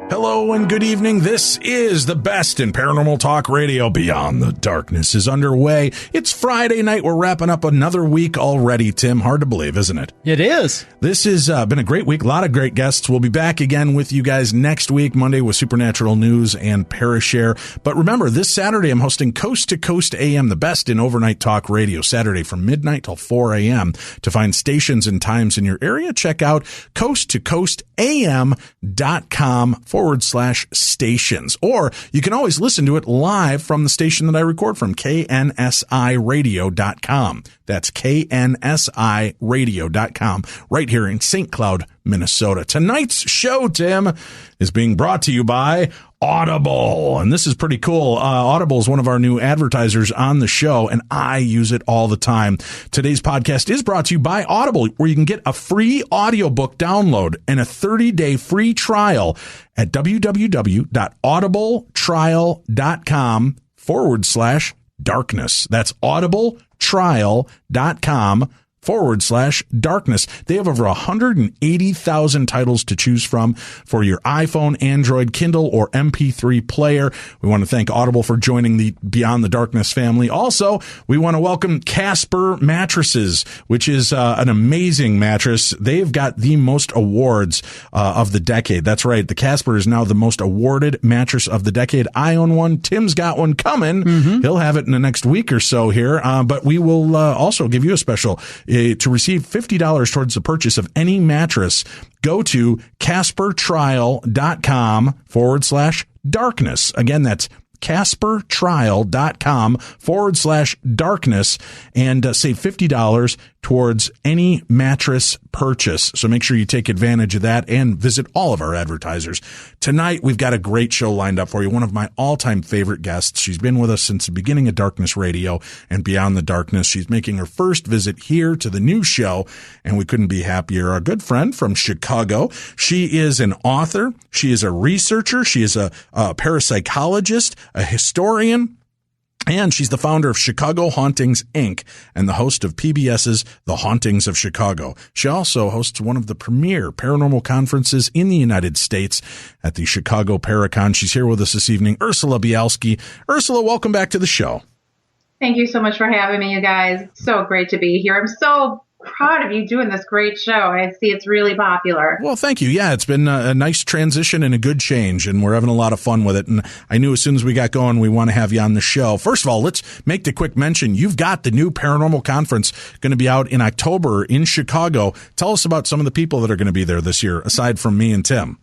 Hello and good evening. This is the best in paranormal talk radio. Beyond the Darkness is underway. It's Friday night. We're wrapping up another week already, Tim. Hard to believe, isn't it? It is. This has been a great week. A lot of great guests. We'll be back again with you guys next week, Monday, with Supernatural News and Parashare. But remember, this Saturday, I'm hosting Coast to Coast AM, the best in overnight talk radio, Saturday from midnight till 4 a.m. To find stations and times in your area, check out coasttocoastam.com/stations. Or you can always listen to it live from the station that I record from, knsiradio.com. That's knsiradio.com, right here in St. Cloud, Minnesota. Tonight's show, Tim, is being brought to you by Audible. And this is pretty cool. Audible is one of our new advertisers on the show, and I use it all the time. Today's podcast is brought to you by Audible, where you can get a free audiobook download and a 30-day free trial at www.audibletrial.com/darkness. That's audibletrial.com/darkness. They have over 180,000 titles to choose from for your iPhone, Android, Kindle, or MP3 player. We want to thank Audible for joining the Beyond the Darkness family. Also, we want to welcome Casper Mattresses, which is an amazing mattress. They've got the most awards of the decade. That's right. The Casper is now the most awarded mattress of the decade. I own one. Tim's got one coming. Mm-hmm. He'll have it in the next week or so here. But we will also give you a special. To receive $50 towards the purchase of any mattress, go to caspertrial.com/darkness. Again, that's caspertrial.com/darkness and save $50 towards any mattress purchase. So make sure you take advantage of that and visit all of our advertisers. Tonight, we've got a great show lined up for you. One of my all-time favorite guests. She's been with us since the beginning of Darkness Radio and Beyond the Darkness. She's making her first visit here to the new show, and we couldn't be happier. Our good friend from Chicago. She is an author. She is a researcher. She is a parapsychologist, a historian, and she's the founder of Chicago Hauntings, Inc. and the host of PBS's The Hauntings of Chicago. She also hosts one of the premier paranormal conferences in the United States at the Chicago Paracon. She's here with us this evening, Ursula Bielski. Ursula, welcome back to the show. Thank you so much for having me, you guys. So great to be here. I'm so proud of you doing this great show. I see it's really popular. Well, thank you. Yeah, it's been a nice transition and a good change, and we're having a lot of fun with it. And I knew as soon as we got going, we want to have you on the show. First of all, let's make the quick mention. You've got the new paranormal conference going to be out in October in Chicago. Tell us about some of the people that are going to be there this year, aside from me and Tim.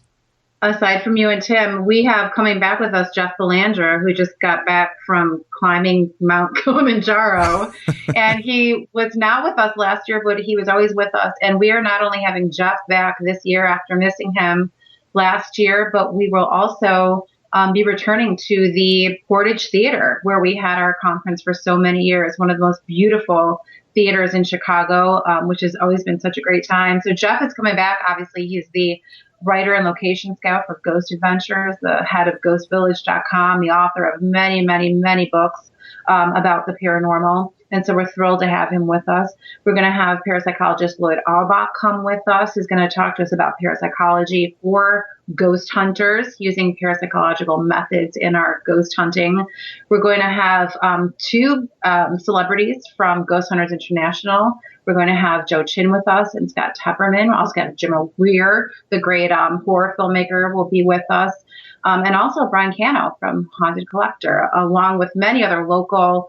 Aside from you and Tim, we have coming back with us Jeff Belanger, who just got back from climbing Mount Kilimanjaro. And he was not with us last year, but he was always with us. And we are not only having Jeff back this year after missing him last year, but we will also be returning to the Portage Theater, where we had our conference for so many years, one of the most beautiful theaters in Chicago, which has always been such a great time. So Jeff is coming back. Obviously, he's the writer and location scout for Ghost Adventures, the head of ghostvillage.com, the author of many, many, many books about the paranormal. And so we're thrilled to have him with us. We're going to have parapsychologist Lloyd Albach come with us, who's going to talk to us about parapsychology for ghost hunters, using parapsychological methods in our ghost hunting. We're going to have two celebrities from Ghost Hunters International. We're going to have Joe Chin with us and Scott Tepperman. We're also got Jim O'Rear, the great horror filmmaker, will be with us. And also Brian Cano from Haunted Collector, along with many other local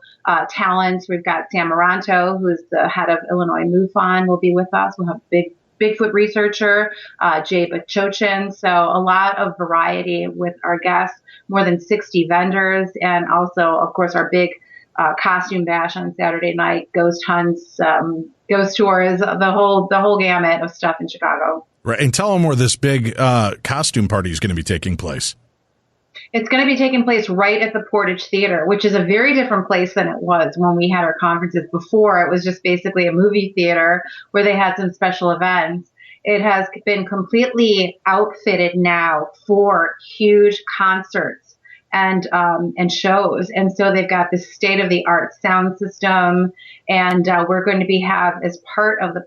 talents. We've got Sam Moranto, who's the head of Illinois MUFON, will be with us. We'll have Bigfoot researcher, Jay Bachochin. So a lot of variety with our guests, more than 60 vendors, and also, of course, our big costume bash on Saturday night, ghost hunts, ghost tours, the whole gamut of stuff in Chicago. Right. And tell them where this big costume party is going to be taking place. It's going to be taking place right at the Portage Theater, which is a very different place than it was when we had our conferences before. It was just basically a movie theater where they had some special events. It has been completely outfitted now for huge concerts and shows. And so they've got this state-of-the-art sound system, and we're going to be as part of the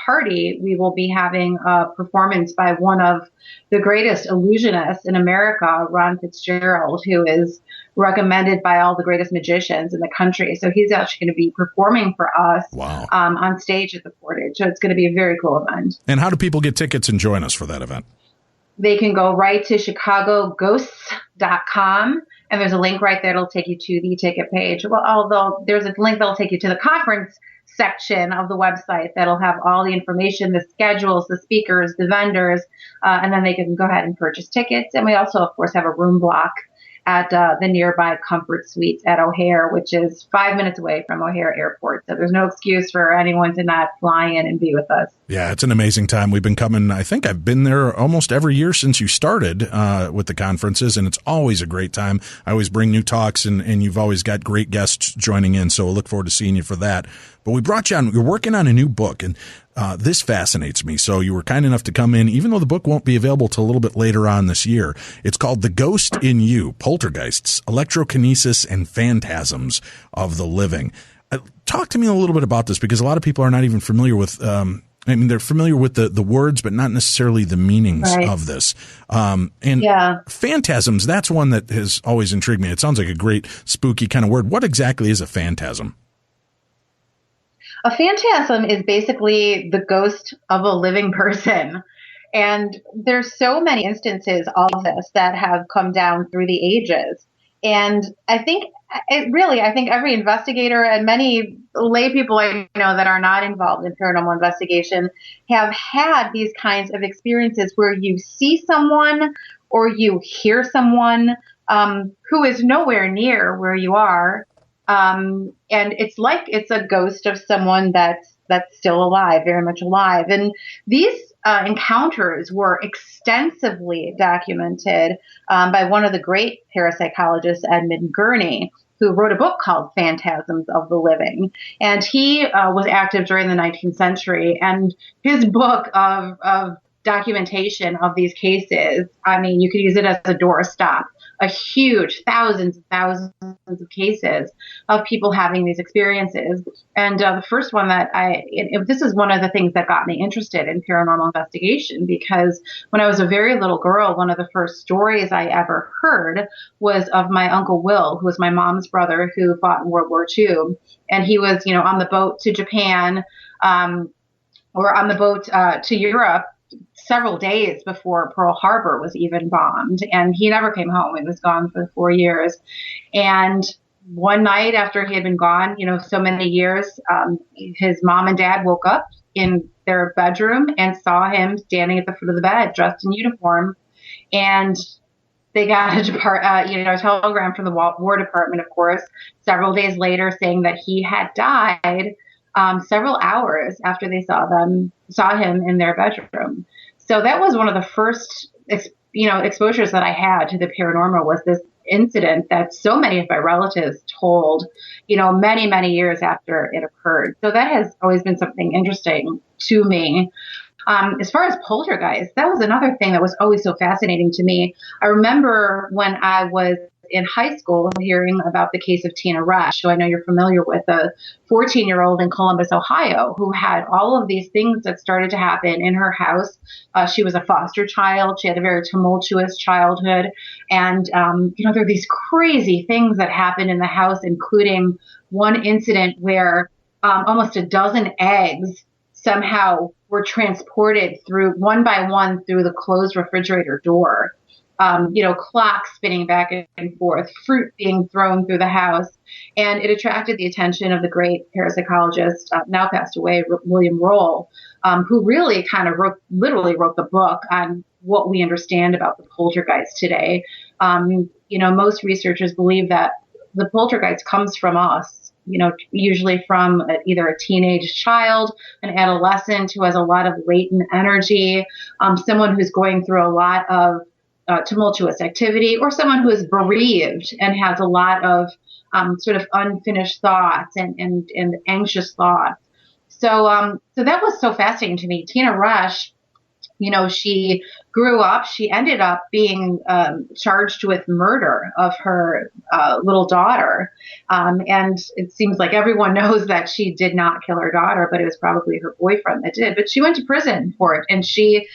party, we will be having a performance by one of the greatest illusionists in America, Ron Fitzgerald, who is recommended by all the greatest magicians in the country. So he's actually going to be performing for us on stage at the Portage. So it's going to be a very cool event. And how do people get tickets and join us for that event? They can go right to chicagoghosts.com, and there's a link right there that'll take you to the ticket page. Well, although there's a link that'll take you to the conference section of the website that'll have all the information, the schedules, the speakers, the vendors, and then they can go ahead and purchase tickets. And we also, of course, have a room block at the nearby Comfort Suites at O'Hare, which is 5 minutes away from O'Hare Airport. So there's no excuse for anyone to not fly in and be with us. Yeah, it's an amazing time. We've been coming, I think I've been there almost every year since you started with the conferences, and it's always a great time. I always bring new talks, and you've always got great guests joining in, so we'll look forward to seeing you for that. But we brought you on. You're working on a new book, and this fascinates me. So you were kind enough to come in, even though the book won't be available till a little bit later on this year. It's called The Ghost in You, Poltergeists, Electrokinesis, and Phantasms of the Living. Talk to me a little bit about this, because a lot of people are not even familiar with they're familiar with the words, but not necessarily the meanings of this. Phantasms, that's one that has always intrigued me. It sounds like a great spooky kind of word. What exactly is a phantasm? A phantasm is basically the ghost of a living person. And there's so many instances of this that have come down through the ages. And I think every investigator and many lay people I know that are not involved in paranormal investigation have had these kinds of experiences where you see someone or you hear someone who is nowhere near where you are. And it's like it's a ghost of someone that's still alive, very much alive. And these encounters were extensively documented by one of the great parapsychologists, Edmund Gurney, who wrote a book called Phantasms of the Living. And he was active during the 19th century. And his book of documentation of these cases, I mean, you could use it as a doorstop. A huge thousands and thousands of cases of people having these experiences. And the first one this is one of the things that got me interested in paranormal investigation, because when I was a very little girl, one of the first stories I ever heard was of my Uncle Will, who was my mom's brother, who fought in World War II. And he was, on the boat to Japan, or on the boat to Europe, several days before Pearl Harbor was even bombed. And he never came home. He was gone for 4 years. And one night after he had been gone, so many years, his mom and dad woke up in their bedroom and saw him standing at the foot of the bed, dressed in uniform. And they got a telegram from the War Department, of course, several days later saying that he had died several hours after they saw him in their bedroom. So that was one of the first, exposures that I had to the paranormal, was this incident that so many of my relatives told, many, many years after it occurred. So that has always been something interesting to me. As far as poltergeist, that was another thing that was always so fascinating to me. I remember when I was in high school hearing about the case of Tina Resch, who I know you're familiar with, a 14-year-old in Columbus, Ohio, who had all of these things that started to happen in her house. She was a foster child. She had a very tumultuous childhood. And, there are these crazy things that happened in the house, including one incident where almost a dozen eggs somehow were transported one by one through the closed refrigerator door. Clocks spinning back and forth, fruit being thrown through the house. And it attracted the attention of the great parapsychologist, now passed away, William Roll, who really kind of literally wrote the book on what we understand about the poltergeist today. Most researchers believe that the poltergeist comes from us. usually from either a teenage child, an adolescent who has a lot of latent energy, someone who's going through a lot of tumultuous activity, or someone who is bereaved and has a lot of sort of unfinished thoughts and anxious thoughts. So that was so fascinating to me. Tina Rush, she grew up, she ended up being charged with murder of her little daughter. And it seems like everyone knows that she did not kill her daughter, but it was probably her boyfriend that did. But she went to prison for it, and she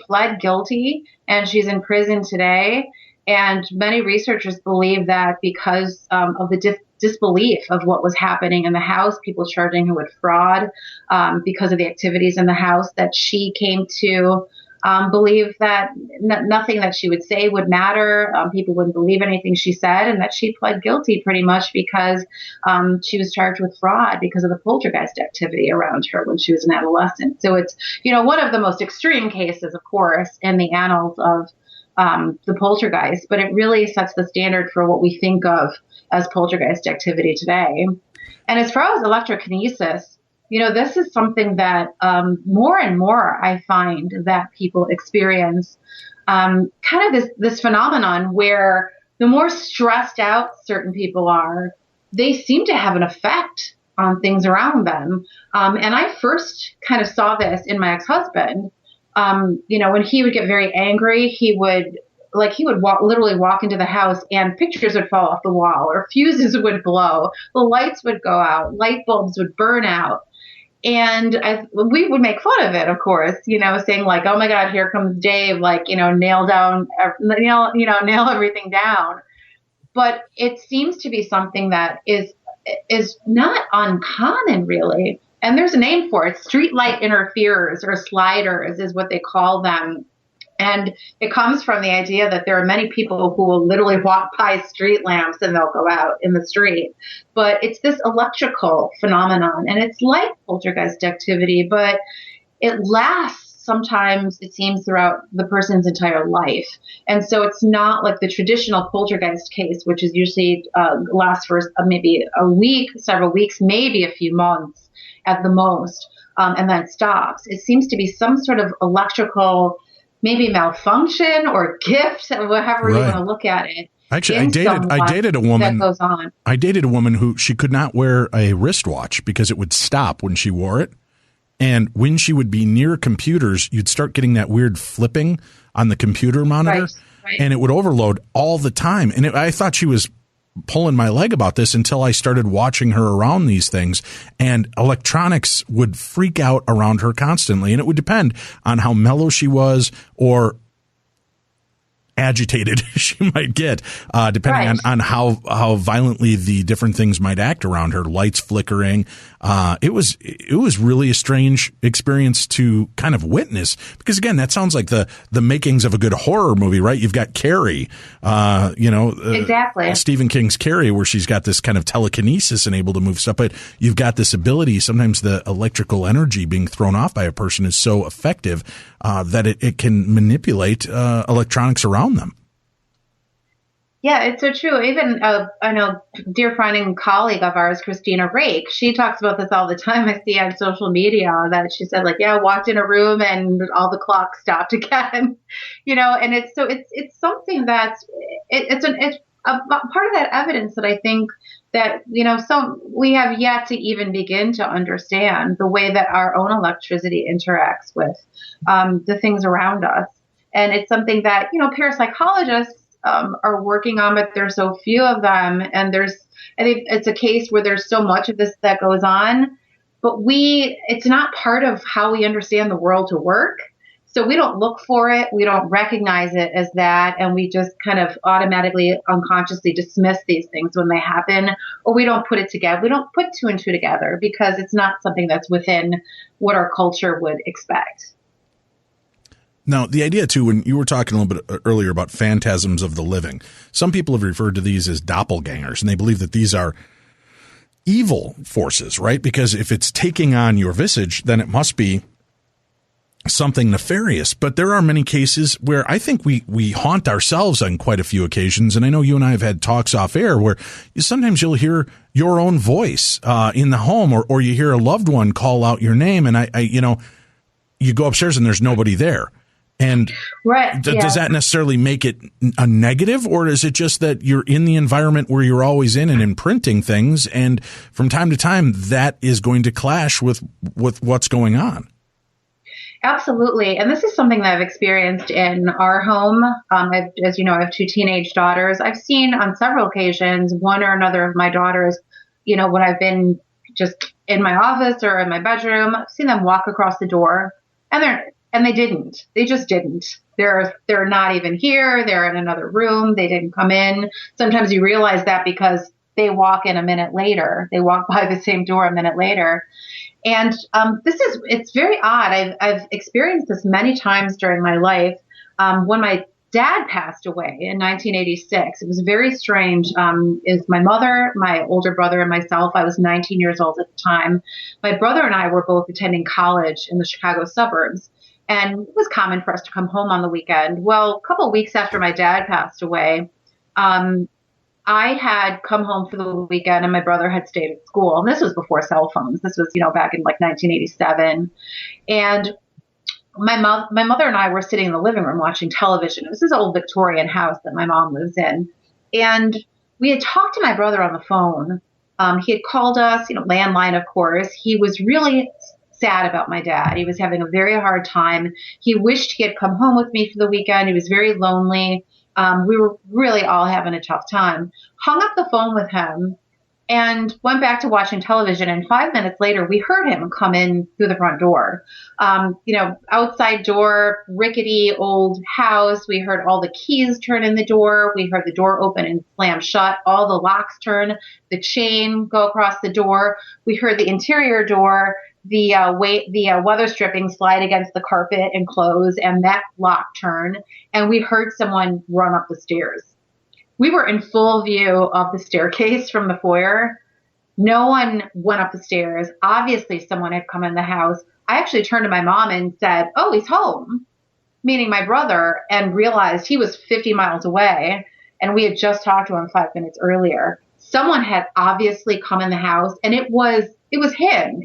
pled guilty, and she's in prison today. And many researchers believe that because of the disbelief of what was happening in the house, people charging her with fraud because of the activities in the house, that she came to believe that nothing that she would say would matter. People wouldn't believe anything she said, and that she pled guilty pretty much because she was charged with fraud because of the poltergeist activity around her when she was an adolescent. So it's, one of the most extreme cases, of course, in the annals of the poltergeist, but it really sets the standard for what we think of as poltergeist activity today. And as far as electrokinesis, this is something that more and more I find that people experience kind of this phenomenon where the more stressed out certain people are, they seem to have an effect on things around them. And I first kind of saw this in my ex-husband. When he would get very angry, he would literally walk into the house and pictures would fall off the wall, or fuses would blow, the lights would go out, light bulbs would burn out. And we would make fun of it, of course, saying like, oh my God, here comes Dave, nail everything down. But it seems to be something that is not uncommon, really. And there's a name for it. Streetlight interferers, or sliders is what they call them. And it comes from the idea that there are many people who will literally walk by street lamps and they'll go out in the street. But it's this electrical phenomenon, and it's like poltergeist activity, but it lasts sometimes, it seems, throughout the person's entire life. And so it's not like the traditional poltergeist case, which is usually lasts for maybe a week, several weeks, maybe a few months at the most, and then it stops. It seems to be some sort of electrical, maybe malfunction or gift, however you want to look at it. Actually, I dated a woman that goes on. I dated a woman who she could not wear a wristwatch because it would stop when she wore it. And when she would be near computers, you'd start getting that weird flipping on the computer monitor, right. And it would overload all the time. And I thought she was pulling my leg about this until I started watching her around these things, and electronics would freak out around her constantly. And it would depend on how mellow she was or agitated she might get, depending on how violently the different things might act around her, lights flickering. It was really a strange experience to kind of witness, because again, that sounds like the makings of a good horror movie, right? You've got Carrie, exactly. Stephen King's Carrie, where she's got this kind of telekinesis and able to move stuff, but you've got this ability, sometimes the electrical energy being thrown off by a person is so effective that it can manipulate electronics around them. Yeah, it's so true. Even I know dear friend and colleague of ours, Christina Rake, she talks about this all the time. I see on social media that she said, like, yeah, I walked in a room and all the clocks stopped again, and it's something that's it's a part of that evidence that I think that, we have yet to even begin to understand the way that our own electricity interacts with the things around us. And it's something that, parapsychologists are working on, but there's so few of them. And I think it's a case where there's so much of this that goes on, but it's not part of how we understand the world to work. So we don't look for it. We don't recognize it as that. And we just kind of automatically, unconsciously dismiss these things when they happen, or we don't put it together. We don't put two and two together because it's not something that's within what our culture would expect. Now, the idea, too, when you were talking a little bit earlier about phantasms of the living, some people have referred to these as doppelgangers, and they believe that these are evil forces, right? Because if it's taking on your visage, then it must be something nefarious. But there are many cases where I think we haunt ourselves on quite a few occasions. And I know you and I have had talks off air where sometimes you'll hear your own voice in the home, or you hear a loved one call out your name. And I you go upstairs and there's nobody there. And right, does that necessarily make it a negative, or is it just that you're in the environment where you're always in and imprinting things, and from time to time that is going to clash with what's going on? Absolutely. And this is something that I've experienced in our home. As you know, I have 2 teenage daughters. I've seen on several occasions one or another of my daughters, when I've been just in my office or in my bedroom, I've seen them walk across the door, and they didn't. They just didn't. They're not even here. They're in another room. They didn't come in. Sometimes you realize that because they walk in a minute later. They walk by the same door a minute later. And it's very odd. I've experienced this many times during my life. When my dad passed away in 1986, it was very strange. Is my mother, my older brother, and myself. I was 19 years old at the time. My brother and I were both attending college in the Chicago suburbs. And it was common for us to come home on the weekend. Well, a couple of weeks after my dad passed away, I had come home for the weekend and my brother had stayed at school. And this was before cell phones. This was, back in like 1987. And my mother and I were sitting in the living room watching television. It was this old Victorian house that my mom lives in. And we had talked to my brother on the phone. He had called us, landline, of course. He was really sad about my dad. He was having a very hard time. He wished he had come home with me for the weekend. He was very lonely. We were really all having a tough time. Hung up the phone with him and went back to watching television. And 5 minutes later, we heard him come in through the front door. Outside door, rickety old house. We heard all the keys turn in the door. We heard the door open and slam shut. All the locks turn, the chain go across the door. We heard the interior door, the weather stripping slide against the carpet and close, and that lock turn. And we heard someone run up the stairs. We were in full view of the staircase from the foyer. No one went up the stairs. Obviously, someone had come in the house. I actually turned to my mom and said, "Oh, he's home," meaning my brother, and realized he was 50 miles away, and we had just talked to him 5 minutes earlier. Someone had obviously come in the house, and it was him.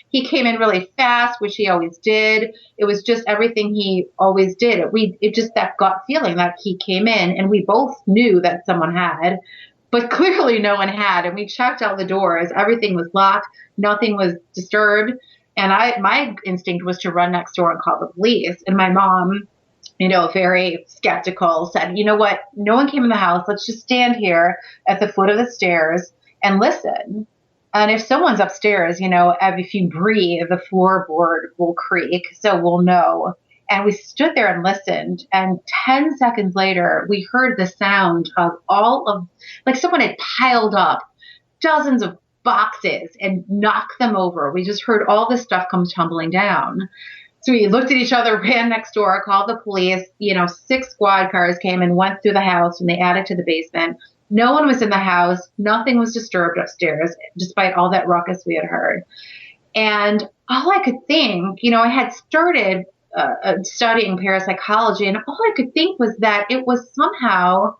He came in really fast, which he always did. It was just everything he always did. It just that gut feeling that he came in, and we both knew that someone had, but clearly no one had. And we checked all the doors. Everything was locked. Nothing was disturbed. And my instinct was to run next door and call the police. And my mom, very skeptical, said, "You know what? No one came in the house. Let's just stand here at the foot of the stairs and listen. And if someone's upstairs, if you breathe, the floorboard will creak, so we'll know." And we stood there and listened. And 10 seconds later, we heard the sound of like someone had piled up dozens of boxes and knocked them over. We just heard all this stuff come tumbling down. So we looked at each other, ran next door, called the police. 6 squad cars came and went through the house from the attic to the basement. No one was in the house. Nothing was disturbed upstairs, despite all that ruckus we had heard. And all I could think, I had started studying parapsychology, and all I could think was that it was somehow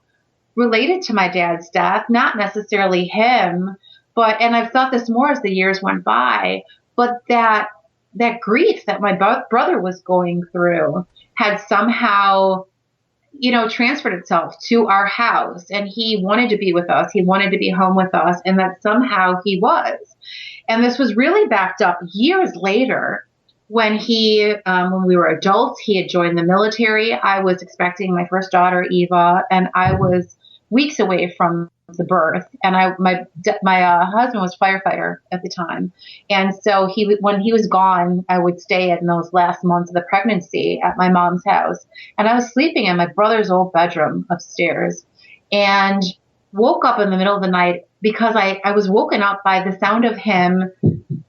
related to my dad's death, not necessarily him, and I've thought this more as the years went by, but that grief that my brother was going through had somehow transferred itself to our house, and he wanted to be with us. He wanted to be home with us, and that somehow he was. And this was really backed up years later when when we were adults. He had joined the military. I was expecting my first daughter, Eva, and I was weeks away from the birth. And my husband was a firefighter at the time. And so when he was gone, I would stay in those last months of the pregnancy at my mom's house. And I was sleeping in my brother's old bedroom upstairs and woke up in the middle of the night because I was woken up by the sound of him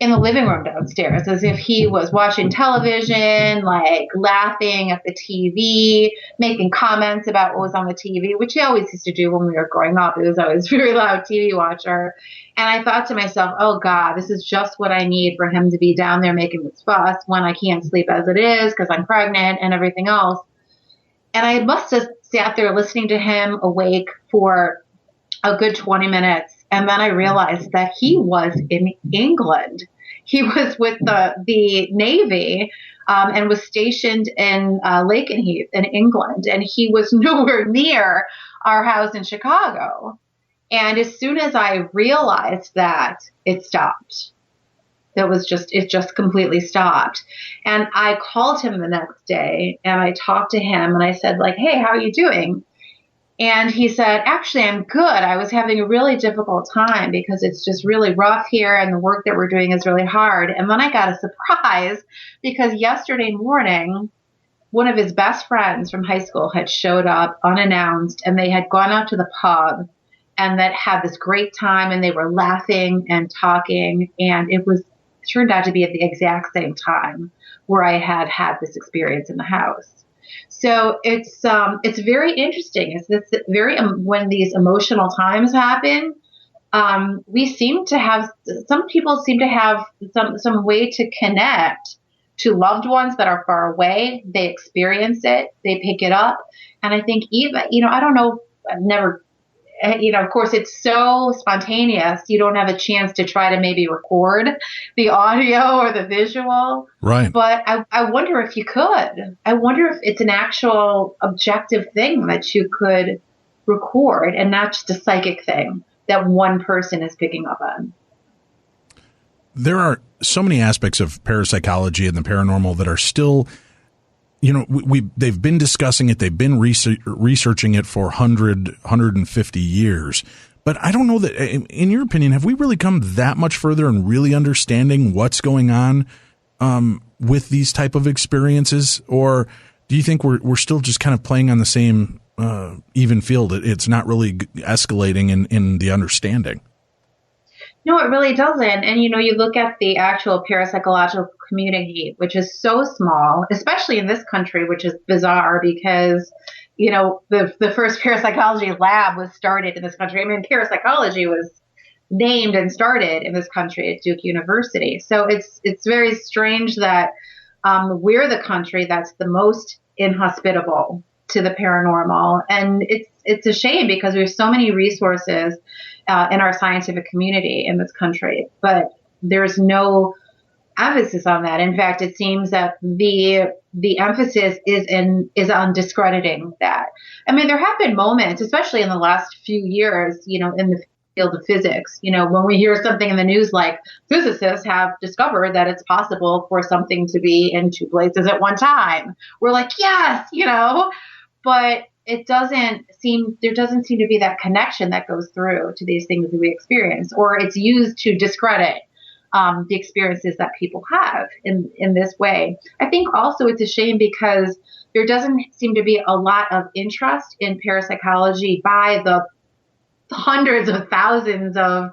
in the living room downstairs, as if he was watching television, like laughing at the TV, making comments about what was on the TV, which he always used to do when we were growing up. He was always a very loud TV watcher. And I thought to myself, oh God, this is just what I need for him to be down there making this fuss when I can't sleep as it is because I'm pregnant and everything else. And I must have sat there listening to him awake for a good 20 minutes. And then I realized that he was in England. He was with the Navy and was stationed in Lakenheath in England. And he was nowhere near our house in Chicago. And as soon as I realized that, it stopped. It just completely stopped. And I called him the next day and I talked to him and I said, like, hey, how are you doing? And he said, actually, I'm good. I was having a really difficult time because it's just really rough here and the work that we're doing is really hard. And then I got a surprise because yesterday morning, one of his best friends from high school had showed up unannounced and they had gone out to the pub and that had this great time and they were laughing and talking. And it turned out to be at the exact same time where I had this experience in the house. So it's very interesting. When these emotional times happen, some people seem to have some way to connect to loved ones that are far away. They experience it, they pick it up. And I think even, I don't know, I've never, of course it's so spontaneous. You don't have a chance to try to maybe record the audio or the visual. Right. But I wonder if you could. I wonder if it's an actual objective thing that you could record and not just a psychic thing that one person is picking up on. There are so many aspects of parapsychology and the paranormal that are still, they've been discussing it. They've been researching it for 150 years. But I don't know that, in your opinion, have we really come that much further in really understanding what's going on with these type of experiences? Or do you think we're still just kind of playing on the same even field? It's not really escalating in the understanding. No, it really doesn't. And, you look at the actual parapsychological community, which is so small, especially in this country, which is bizarre because, the first parapsychology lab was started in this country. I mean, parapsychology was named and started in this country at Duke University. So it's very strange that we're the country that's the most inhospitable to the paranormal. And it's a shame because we have so many resources in our scientific community in this country, but there's no emphasis on that. In fact, it seems that the emphasis is on discrediting that. I mean, there have been moments, especially in the last few years, in the field of physics, when we hear something in the news like physicists have discovered that it's possible for something to be in two places at one time. We're like, yes, but there doesn't seem to be that connection that goes through to these things that we experience, or it's used to discredit the experiences that people have in this way. I think also it's a shame because there doesn't seem to be a lot of interest in parapsychology by the hundreds of thousands of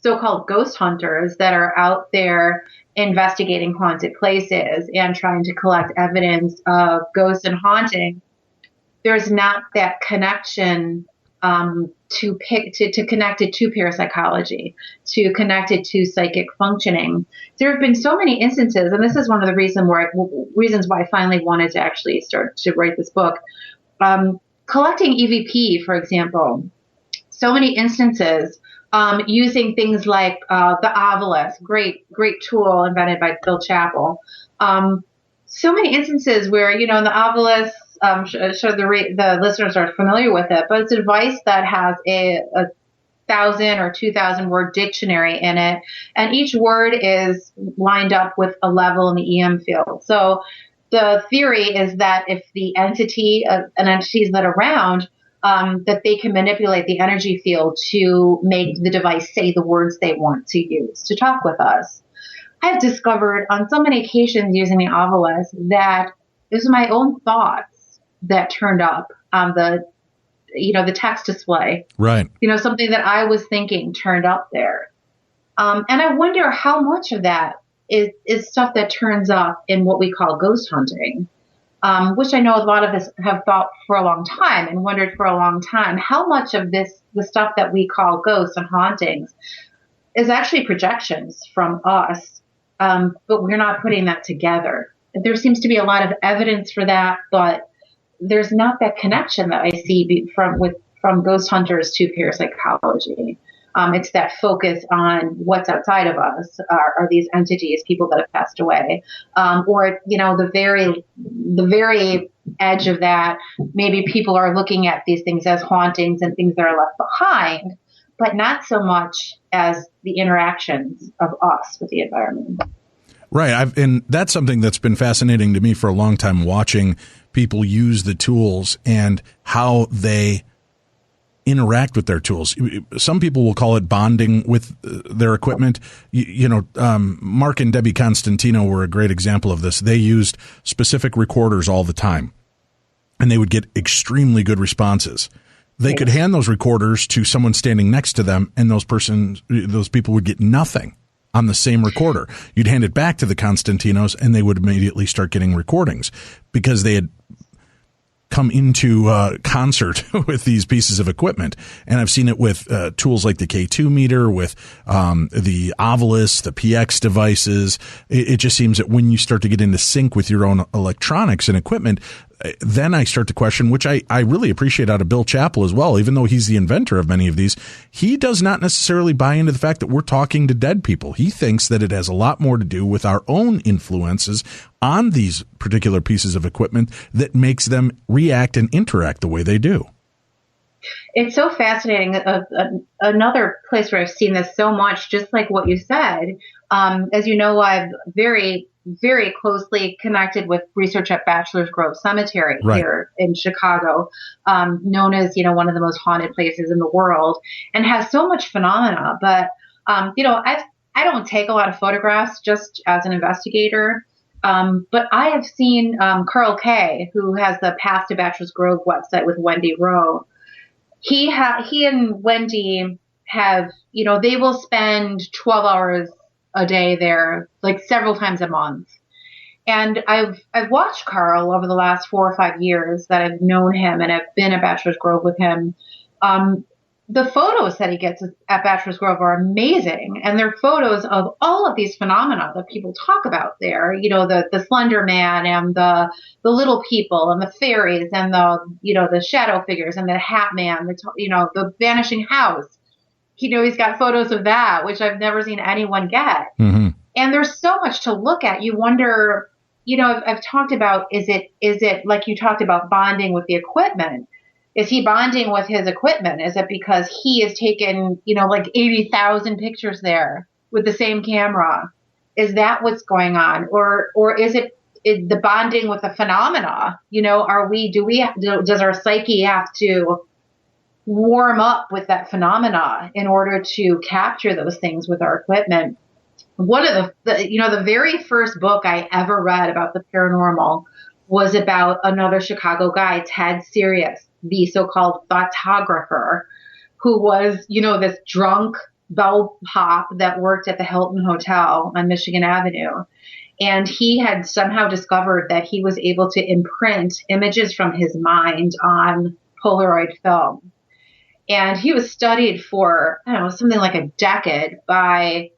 so-called ghost hunters that are out there investigating haunted places and trying to collect evidence of ghosts and haunting. There's not that connection to connect it to parapsychology, to connect it to psychic functioning. There have been so many instances, and this is one of the reasons why I finally wanted to actually start to write this book. Collecting EVP, for example, so many instances using things like the obelisk, great tool invented by Bill Chappell. So many instances where, in the obelisk, sure the listeners are familiar with it, but it's a device that has a 1,000 or 2,000 word dictionary in it, and each word is lined up with a level in the EM field. So the theory is that if the entities that are around, that they can manipulate the energy field to make the device say the words they want to use to talk with us. I've discovered on so many occasions using the obelisk that it was my own thoughts that turned up on the text display. Right. Something that I was thinking turned up there. And I wonder how much of that is stuff that turns up in what we call ghost hunting, which I know a lot of us have thought for a long time and wondered for a long time, how much of the stuff that we call ghosts and hauntings is actually projections from us, but we're not putting that together. There seems to be a lot of evidence for that, but there's not that connection that I see from ghost hunters to parapsychology. It's that focus on what's outside of us, are these entities, people that have passed away, or the very edge of that. Maybe people are looking at these things as hauntings and things that are left behind, but not so much as the interactions of us with the environment. Right. And that's something that's been fascinating to me for a long time, watching people use the tools and how they interact with their tools. Some people will call it bonding with their equipment. Mark and Debbie Constantino were a great example of this. They used specific recorders all the time, and they would get extremely good responses. They could hand those recorders to someone standing next to them, and those people would get nothing on the same recorder. You'd hand it back to the Constantinos, and they would immediately start getting recordings because they had come into concert with these pieces of equipment. And I've seen it with tools like the K2 meter, with the Ovilus, the PX devices. It just seems that when you start to get into sync with your own electronics and equipment, then I start to question, which I really appreciate out of Bill Chappell as well, even though he's the inventor of many of these. He does not necessarily buy into the fact that we're talking to dead people. He thinks that it has a lot more to do with our own influences on these particular pieces of equipment that makes them react and interact the way they do. It's so fascinating. Another place where I've seen this so much, just like what you said, as you know, I've very closely connected with research at Bachelor's Grove Cemetery here in Chicago, known as, one of the most haunted places in the world, and has so much phenomena. But, I don't take a lot of photographs just as an investigator. But I have seen Carl Kay, who has the Path to Bachelor's Grove website with Wendy Rowe. He and Wendy have, they will spend 12 hours a day there, like several times a month. And I've watched Carl over the last 4 or 5 years that I've known him and I've been at Bachelor's Grove with him. The photos that he gets at Bachelor's Grove are amazing. And they're photos of all of these phenomena that people talk about there. The Slender Man and the little people and the fairies and the shadow figures and the Hat Man, the vanishing house. He's got photos of that, which I've never seen anyone get. Mm-hmm. And there's so much to look at. You wonder, I've talked about, is it like you talked about bonding with the equipment? Is he bonding with his equipment? Is it because he has taken, like 80,000 pictures there with the same camera? Is that what's going on? Or is it the bonding with the phenomena? Does our psyche have to warm up with that phenomena in order to capture those things with our equipment? One of the very first book I ever read about the paranormal was about another Chicago guy, Ted Sirius, the so-called photographer, who was, this drunk bellhop that worked at the Hilton Hotel on Michigan Avenue. And he had somehow discovered that he was able to imprint images from his mind on Polaroid film. And he was studied for, something like a decade by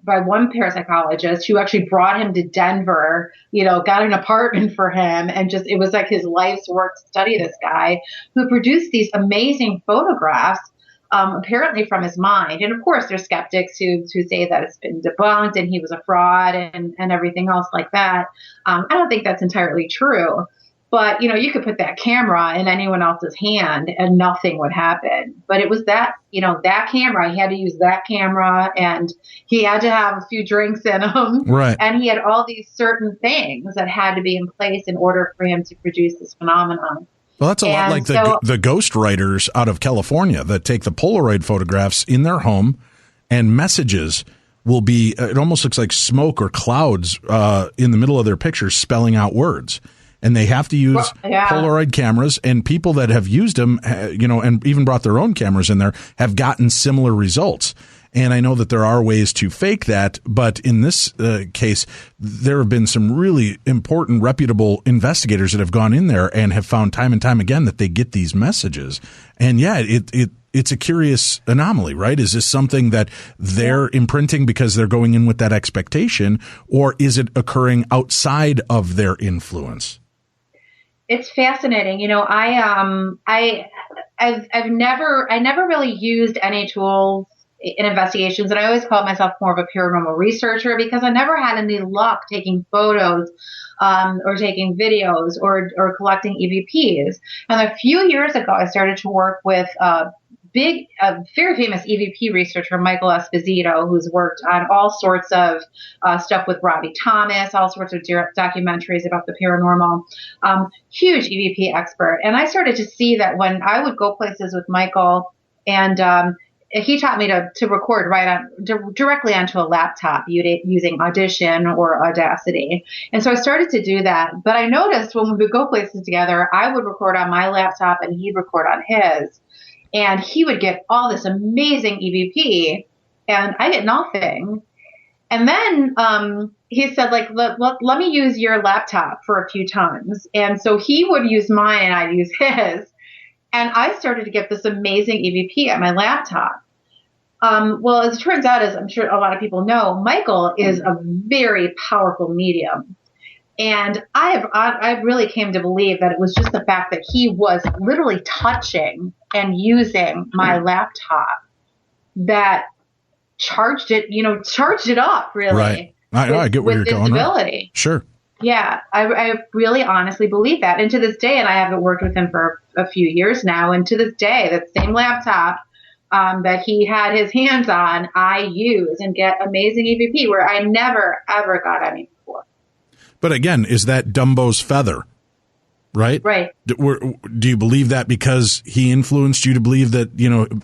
one parapsychologist who actually brought him to Denver, got an apartment for him. And it was like his life's work to study this guy who produced these amazing photographs, apparently from his mind. And of course, there's skeptics who say that it's been debunked and he was a fraud and everything else like that. I don't think that's entirely true. But, you could put that camera in anyone else's hand and nothing would happen. But it was that camera. He had to use that camera and he had to have a few drinks in him. Right. And he had all these certain things that had to be in place in order for him to produce this phenomenon. Well, that's a lot like the ghost writers out of California that take the Polaroid photographs in their home, and messages will be, it almost looks like smoke or clouds in the middle of their pictures spelling out words. And they have to use Polaroid cameras, and people that have used them, and even brought their own cameras in there, have gotten similar results. And I know that there are ways to fake that, but in this case, there have been some really important, reputable investigators that have gone in there and have found time and time again that they get these messages. And yeah, it's a curious anomaly, right? Is this something that they're imprinting because they're going in with that expectation, or is it occurring outside of their influence? It's fascinating. You know, I never really used any tools in investigations, and I always called myself more of a paranormal researcher because I never had any luck taking photos or taking videos or collecting EVPs. And a few years ago, I started to work with a very famous EVP researcher, Michael Esposito, who's worked on all sorts of stuff with Robbie Thomas, all sorts of documentaries about the paranormal, huge EVP expert. And I started to see that when I would go places with Michael, and he taught me to record directly onto a laptop using Audition or Audacity. And so I started to do that. But I noticed when we would go places together, I would record on my laptop and he'd record on his. And he would get all this amazing EVP, and I get nothing. And then he said, like, let me use your laptop for a few times. And so he would use mine, and I'd use his. And I started to get this amazing EVP on my laptop. Well, as it turns out, as I'm sure a lot of people know, Michael is a very powerful medium. And I really came to believe that it was just the fact that he was literally touching and using my laptop that charged it up, really. Right. I get where you're going. Right. Sure. Yeah, I really honestly believe that. And to this day, and I haven't worked with him for a few years now, and to this day, that same laptop that he had his hands on, I use and get amazing EVP where I never, ever got any before. But again, is that Dumbo's feather? Right? Right. Do you believe that because he influenced you to believe that,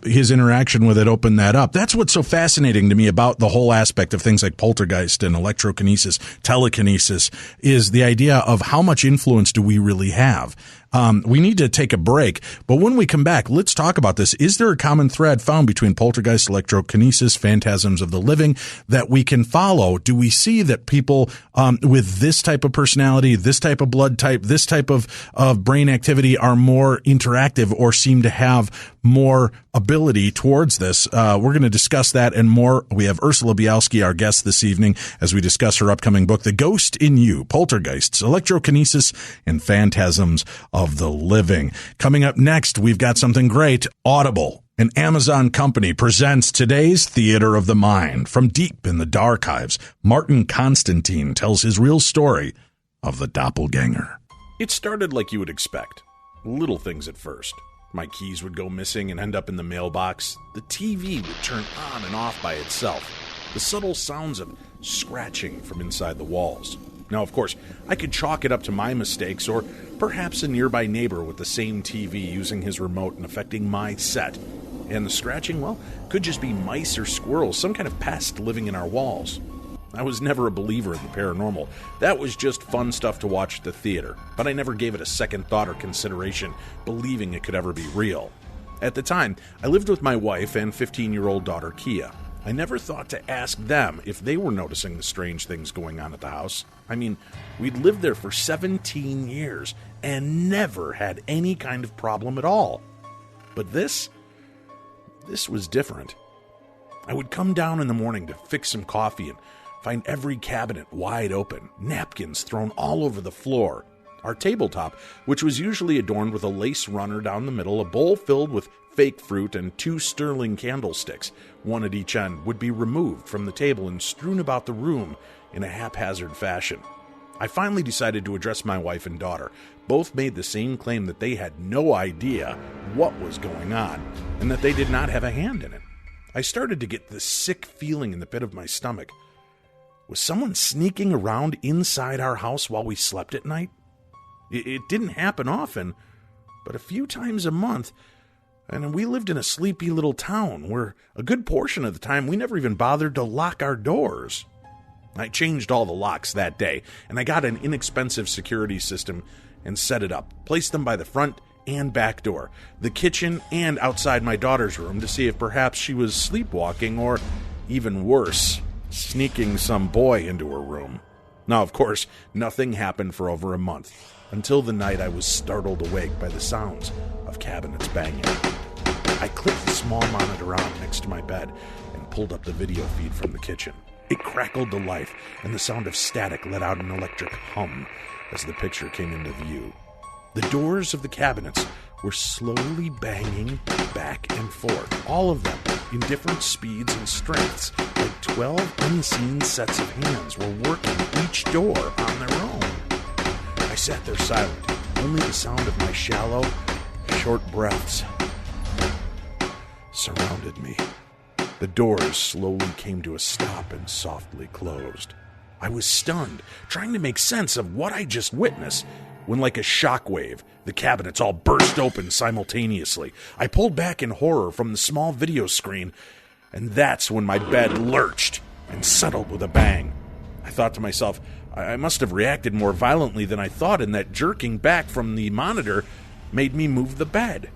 his interaction with it opened that up? That's what's so fascinating to me about the whole aspect of things like poltergeist and electrokinesis, telekinesis, is the idea of how much influence do we really have? We need to take a break, but when we come back, let's talk about this. Is there a common thread found between poltergeist, electrokinesis, phantasms of the living that we can follow? Do we see that people with this type of personality, this type of blood type, this type of brain activity are more interactive or seem to have more ability towards this? We're going to discuss that and more. We have Ursula Bielski, our guest this evening, as we discuss her upcoming book, The Ghost in You, Poltergeists, Electrokinesis, and Phantasms of the Living. Coming up next, we've got something great. Audible, an Amazon company, presents today's Theater of the Mind. From deep in the archives, Martin Constantine tells his real story of the doppelganger. It started like you would expect. Little things at first. My keys would go missing and end up in the mailbox. The TV would turn on and off by itself. The subtle sounds of scratching from inside the walls. Now, of course, I could chalk it up to my mistakes or perhaps a nearby neighbor with the same TV using his remote and affecting my set. And the scratching, well, could just be mice or squirrels, some kind of pest living in our walls. I was never a believer in the paranormal. That was just fun stuff to watch at the theater, but I never gave it a second thought or consideration, believing it could ever be real. At the time, I lived with my wife and 15-year-old daughter, Kia. I never thought to ask them if they were noticing the strange things going on at the house. I mean, we'd lived there for 17 years and never had any kind of problem at all. But this was different. I would come down in the morning to fix some coffee and find every cabinet wide open, napkins thrown all over the floor. Our tabletop, which was usually adorned with a lace runner down the middle, a bowl filled with fake fruit, and 2 sterling candlesticks, one at each end, would be removed from the table and strewn about the room in a haphazard fashion. I finally decided to address my wife and daughter. Both made the same claim that they had no idea what was going on, and that they did not have a hand in it. I started to get this sick feeling in the pit of my stomach. Was someone sneaking around inside our house while we slept at night? It didn't happen often, but a few times a month. And we lived in a sleepy little town where a good portion of the time we never even bothered to lock our doors. I changed all the locks that day, and I got an inexpensive security system and set it up, placed them by the front and back door, the kitchen, and outside my daughter's room to see if perhaps she was sleepwalking or, even worse, sneaking some boy into her room. Now, of course, nothing happened for over a month, until the night I was startled awake by the sounds of cabinets banging. I clicked the small monitor on next to my bed and pulled up the video feed from the kitchen. It crackled to life, and the sound of static let out an electric hum as the picture came into view. The doors of the cabinets were slowly banging back and forth, all of them in different speeds and strengths, like 12 unseen sets of hands were working each door on their own. I sat there silent, only the sound of my shallow, short breaths surrounded me. The doors slowly came to a stop and softly closed. I was stunned, trying to make sense of what I just witnessed, when like a shockwave, the cabinets all burst open simultaneously. I pulled back in horror from the small video screen, and that's when my bed lurched and settled with a bang. I thought to myself, I must have reacted more violently than I thought, and that jerking back from the monitor made me move the bed.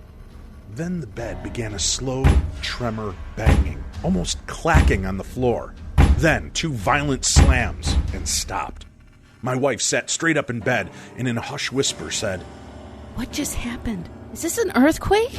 Then the bed began a slow tremor banging, almost clacking on the floor. Then 2 violent slams and stopped. My wife sat straight up in bed and in a hushed whisper said, "What just happened? Is this an earthquake?"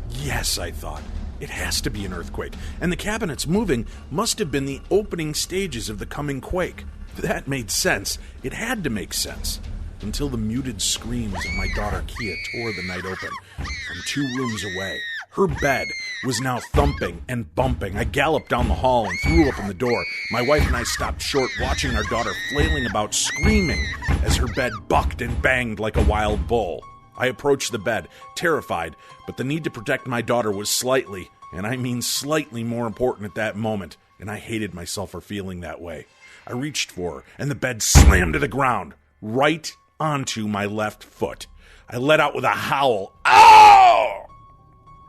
Yes, I thought. It has to be an earthquake, and the cabinets moving must have been the opening stages of the coming quake. That made sense. It had to make sense. Until the muted screams of my daughter Kia tore the night open from 2 rooms away. Her bed was now thumping and bumping. I galloped down the hall and threw open the door. My wife and I stopped short, watching our daughter flailing about, screaming as her bed bucked and banged like a wild bull. I approached the bed, terrified, but the need to protect my daughter was slightly, and I mean slightly, more important at that moment, and I hated myself for feeling that way. I reached for her, and the bed slammed to the ground, right onto my left foot. I let out with a howl. Ow!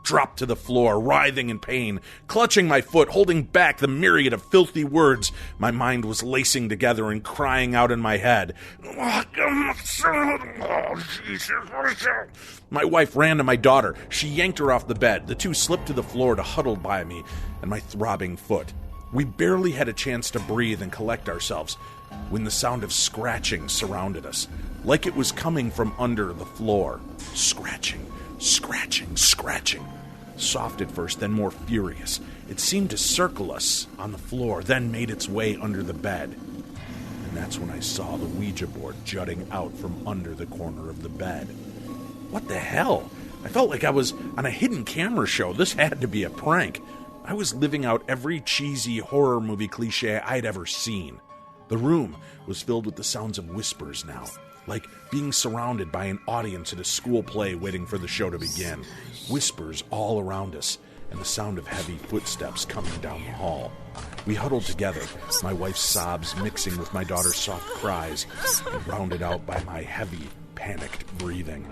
Dropped to the floor, writhing in pain, clutching my foot, holding back the myriad of filthy words my mind was lacing together and crying out in my head. My wife ran to my daughter. She yanked her off the bed. The 2 slipped to the floor to huddle by me and my throbbing foot. We barely had a chance to breathe and collect ourselves when the sound of scratching surrounded us, like it was coming from under the floor. Scratching, scratching, scratching. Soft at first, then more furious. It seemed to circle us on the floor, then made its way under the bed. And that's when I saw the Ouija board jutting out from under the corner of the bed. What the hell? I felt like I was on a hidden camera show. This had to be a prank. I was living out every cheesy horror movie cliche I'd ever seen. The room was filled with the sounds of whispers now, like being surrounded by an audience at a school play waiting for the show to begin. Whispers all around us, and the sound of heavy footsteps coming down the hall. We huddled together, my wife's sobs mixing with my daughter's soft cries, and rounded out by my heavy, panicked breathing.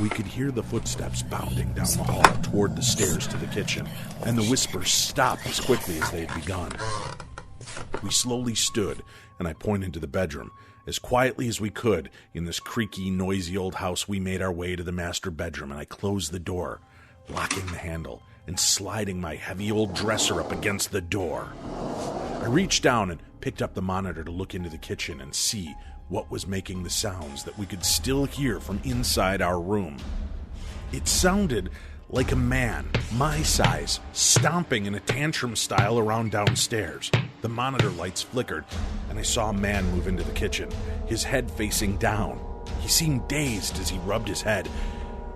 We could hear the footsteps bounding down the hall toward the stairs to the kitchen, and the whispers stopped as quickly as they had begun. We slowly stood, and I pointed to the bedroom. As quietly as we could, in this creaky, noisy old house, we made our way to the master bedroom, and I closed the door, locking the handle, and sliding my heavy old dresser up against the door. I reached down and picked up the monitor to look into the kitchen and see what was making the sounds that we could still hear from inside our room. It sounded like a man, my size, stomping in a tantrum style around downstairs. The monitor lights flickered, and I saw a man move into the kitchen, his head facing down. He seemed dazed as he rubbed his head,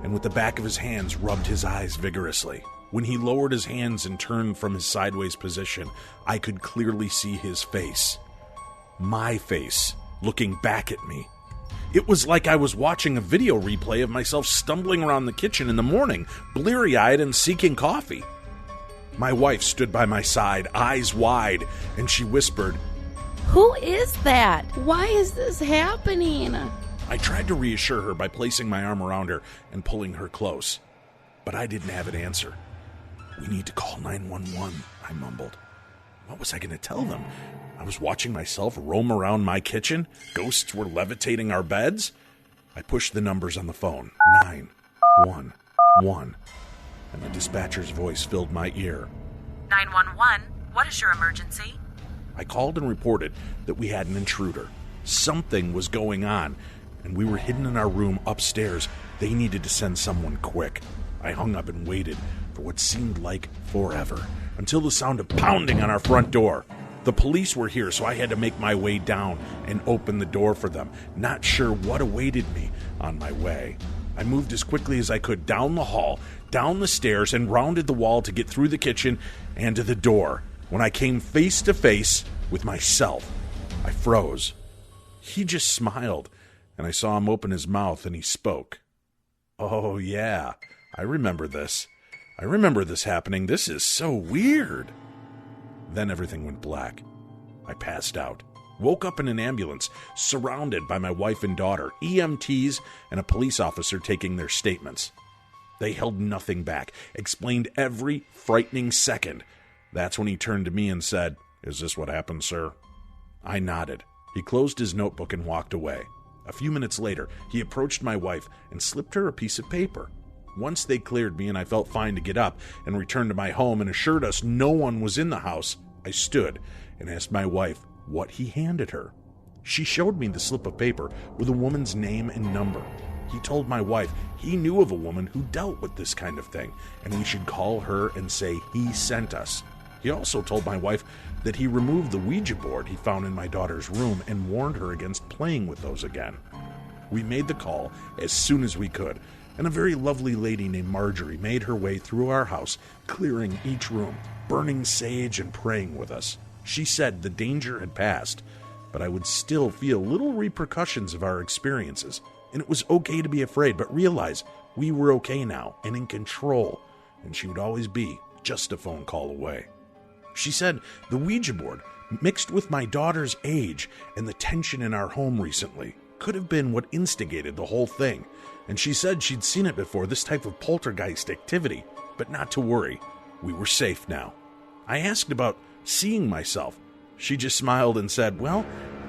and with the back of his hands rubbed his eyes vigorously. When he lowered his hands and turned from his sideways position, I could clearly see his face. My face, looking back at me. It was like I was watching a video replay of myself stumbling around the kitchen in the morning, bleary-eyed and seeking coffee. My wife stood by my side, eyes wide, and she whispered, "Who is that? Why is this happening?" I tried to reassure her by placing my arm around her and pulling her close, but I didn't have an answer. "We need to call 911, I mumbled. What was I going to tell them? I was watching myself roam around my kitchen. Ghosts were levitating our beds. I pushed the numbers on the phone. 911. And the dispatcher's voice filled my ear. 911, what is your emergency? I called and reported that we had an intruder. Something was going on, and we were hidden in our room upstairs. They needed to send someone quick. I hung up and waited for what seemed like forever, until the sound of pounding on our front door. The police were here, so I had to make my way down and open the door for them, not sure what awaited me on my way. I moved as quickly as I could down the hall, down the stairs, and rounded the wall to get through the kitchen and to the door. When I came face to face with myself, I froze. He just smiled, and I saw him open his mouth, and he spoke. "Oh, yeah, I remember this. I remember this happening. This is so weird." Then everything went black. I passed out. Woke up in an ambulance, surrounded by my wife and daughter, EMTs, and a police officer taking their statements. They held nothing back, explained every frightening second. That's when he turned to me and said, "Is this what happened, sir?" I nodded. He closed his notebook and walked away. A few minutes later, he approached my wife and slipped her a piece of paper. Once they cleared me and I felt fine to get up and return to my home and assured us no one was in the house, I stood and asked my wife what he handed her. She showed me the slip of paper with a woman's name and number. He told my wife he knew of a woman who dealt with this kind of thing, and we should call her and say he sent us. He also told my wife that he removed the Ouija board he found in my daughter's room and warned her against playing with those again. We made the call as soon as we could, and a very lovely lady named Marjorie made her way through our house, clearing each room, burning sage and praying with us. She said the danger had passed, but I would still feel little repercussions of our experiences, and it was okay to be afraid, but realize we were okay now and in control, and she would always be just a phone call away. She said the Ouija board, mixed with my daughter's age and the tension in our home recently, could have been what instigated the whole thing, and she said she'd seen it before, this type of poltergeist activity, but not to worry. We were safe now. I asked about seeing myself. She just smiled and said, "Well,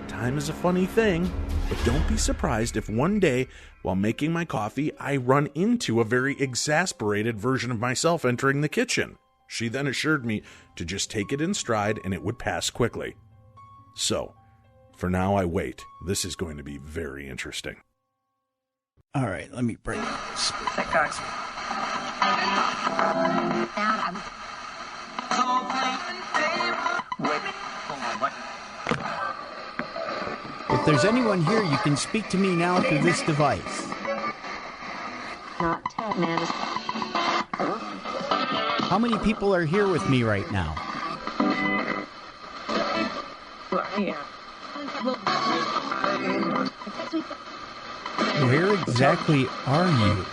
time is a funny thing, but don't be surprised if one day, while making my coffee, I run into a very exasperated version of myself entering the kitchen." She then assured me to just take it in stride and it would pass quickly. So, for now I wait. This is going to be very interesting. All right, let me break this. If there's anyone here, you can speak to me now through this device. How many people are here with me right now? Where exactly are you?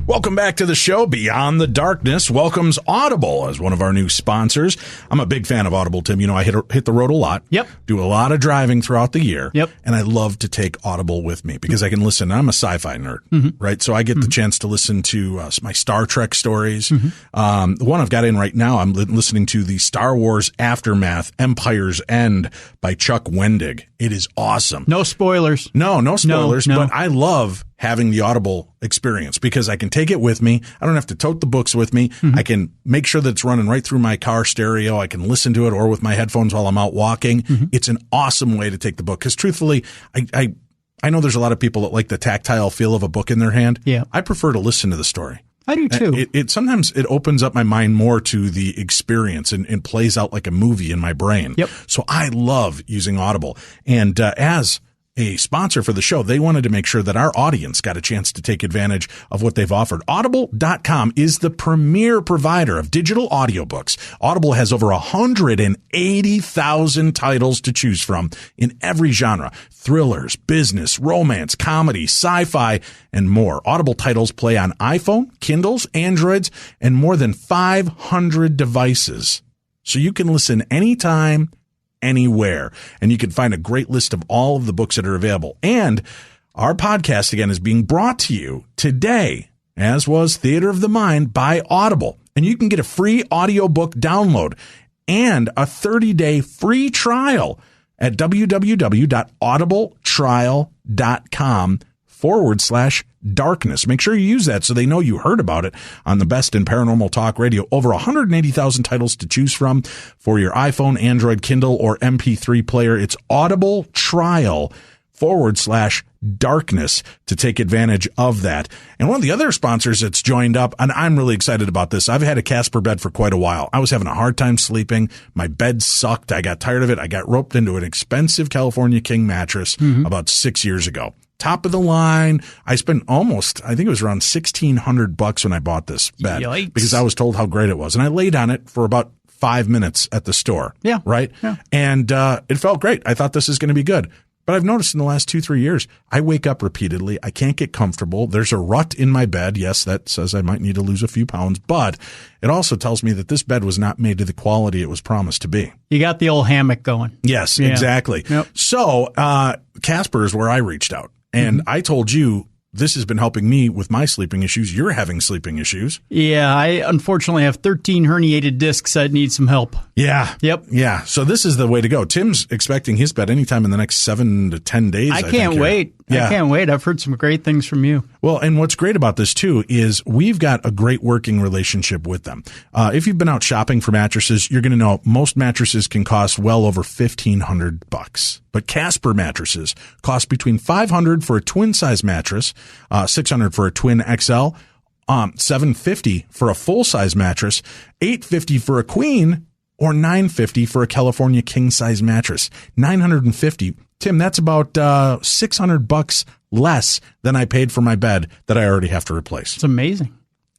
Welcome back to the show. Beyond the Darkness welcomes Audible as one of our new sponsors. I'm a big fan of Audible, Tim. You know, I hit the road a lot. Yep. Do a lot of driving throughout the year. Yep. And I love to take Audible with me because I can listen. I'm a sci-fi nerd, right? So I get the chance to listen to my Star Trek stories. The one I've got in right now, I'm listening to the Star Wars Aftermath Empire's End by Chuck Wendig. It is awesome. No spoilers. No spoilers, No. but I love having the Audible experience because I can take it with me. I don't have to tote the books with me. I can make sure that it's running right through my car stereo. I can listen to it or with my headphones while I'm out walking. It's an awesome way to take the book because truthfully, I know there's a lot of people that like the tactile feel of a book in their hand. Yeah. I prefer to listen to the story. I do too. Sometimes it opens up my mind more to the experience and plays out like a movie in my brain. Yep. So I love using Audible. And as a sponsor for the show, they wanted to make sure that our audience got a chance to take advantage of what they've offered. Audible.com is the premier provider of digital audiobooks. Audible has over 180,000 titles to choose from in every genre: thrillers, business, romance, comedy, sci-fi, and more. Audible titles play on iPhone, Kindles, Androids, and more than 500 devices. So you can listen anytime, anywhere. And you can find a great list of all of the books that are available. And our podcast, again, is being brought to you today, as was Theater of the Mind, by Audible. And you can get a free audiobook download and a 30-day free trial at www.audibletrial.com/darkness. Make sure you use that so they know you heard about it on the best in paranormal talk radio. Over 180,000 titles to choose from for your iPhone, Android, Kindle, or MP3 player. It's audibletrial.com/darkness to take advantage of that. And one of the other sponsors that's joined up, and I'm really excited about this. I've had a Casper bed for quite a while. I was having a hard time sleeping. My bed sucked. I got tired of it. I got roped into an expensive California King mattress about 6 years ago. Top of the line. I spent I think it was around $1,600 when I bought this bed. Yikes. Because I was told how great it was. And I laid on it for about 5 minutes at the store. Yeah. Right? Yeah. And it felt great. I thought this is going to be good. But I've noticed in the last 2-3 years, I wake up repeatedly. I can't get comfortable. There's a rut in my bed. Yes, that says I might need to lose a few pounds. But it also tells me that this bed was not made to the quality it was promised to be. You got the old hammock going. Yes, Yeah. exactly. Yep. So Casper is where I reached out. And I told you this has been helping me with my sleeping issues. You're having sleeping issues. Yeah, I unfortunately have 13 herniated discs that need some help. Yeah. Yep. Yeah. So this is the way to go. Tim's expecting his bed anytime in the next 7 to 10 days. I can't wait. Yeah. I can't wait. I've heard some great things from you. Well, and what's great about this too is we've got a great working relationship with them. If you've been out shopping for mattresses, you're going to know most mattresses can cost well over $1,500. But Casper mattresses cost between $500 for a twin size mattress, $600 for a twin XL, $750 for a full size mattress, $850 for a queen, or $950 for a California king size mattress. $950. Tim, that's about $600 less than I paid for my bed that I already have to replace. It's amazing.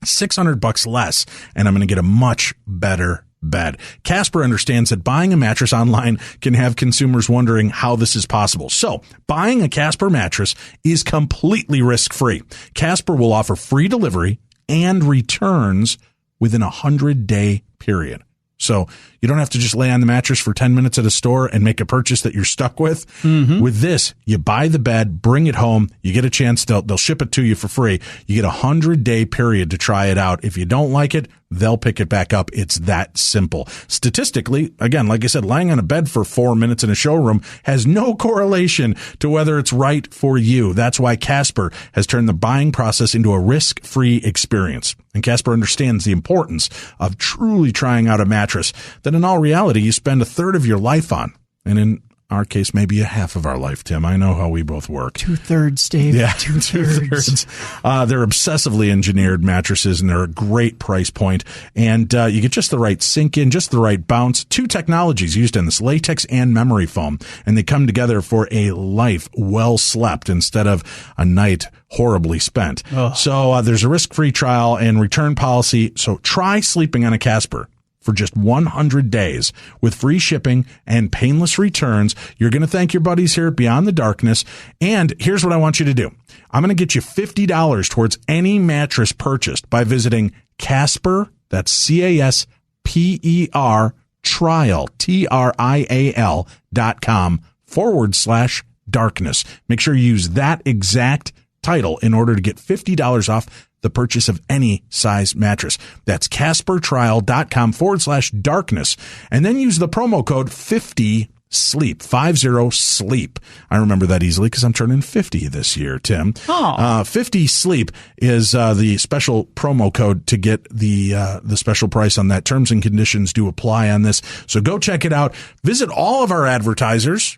$600 less, and I'm going to get a much better bed. Casper understands that buying a mattress online can have consumers wondering how this is possible. So, buying a Casper mattress is completely risk-free. Casper will offer free delivery and returns within a 100-day period. So you don't have to just lay on the mattress for 10 minutes at a store and make a purchase that you're stuck with. Mm-hmm. With this, you buy the bed, bring it home. You get a chance. They'll ship it to you for free. You get a 100-day period to try it out. If you don't like it, they'll pick it back up. It's that simple. Statistically, again, like I said, lying on a bed for 4 minutes in a showroom has no correlation to whether it's right for you. That's why Casper has turned the buying process into a risk-free experience. And Casper understands the importance of truly trying out a mattress that in all reality you spend a third of your life on. And in our case, maybe a half of our life, Tim. I know how we both work. 2/3, Dave. Yeah, 2/3. They're obsessively engineered mattresses, and they're a great price point. And you get just the right sink in, just the right bounce. 2 technologies used in this, latex and memory foam. And they come together for a life well slept instead of a night horribly spent. Oh. So there's a risk-free trial and return policy. So try sleeping on a Casper for just 100 days with free shipping and painless returns. You're going to thank your buddies here at Beyond the Darkness. And here's what I want you to do. I'm going to get you $50 towards any mattress purchased by visiting Casper, that's CASPER, trial, TRIAL.com/darkness. Make sure you use that exact title in order to get $50 off the purchase of any size mattress. That's CasperTrial.com/darkness. And then use the promo code 50SLEEP, 50SLEEP. I remember that easily because I'm turning 50 this year, Tim. 50SLEEP is the special promo code to get the special price on that. Terms and conditions do apply on this. So go check it out. Visit all of our advertisers,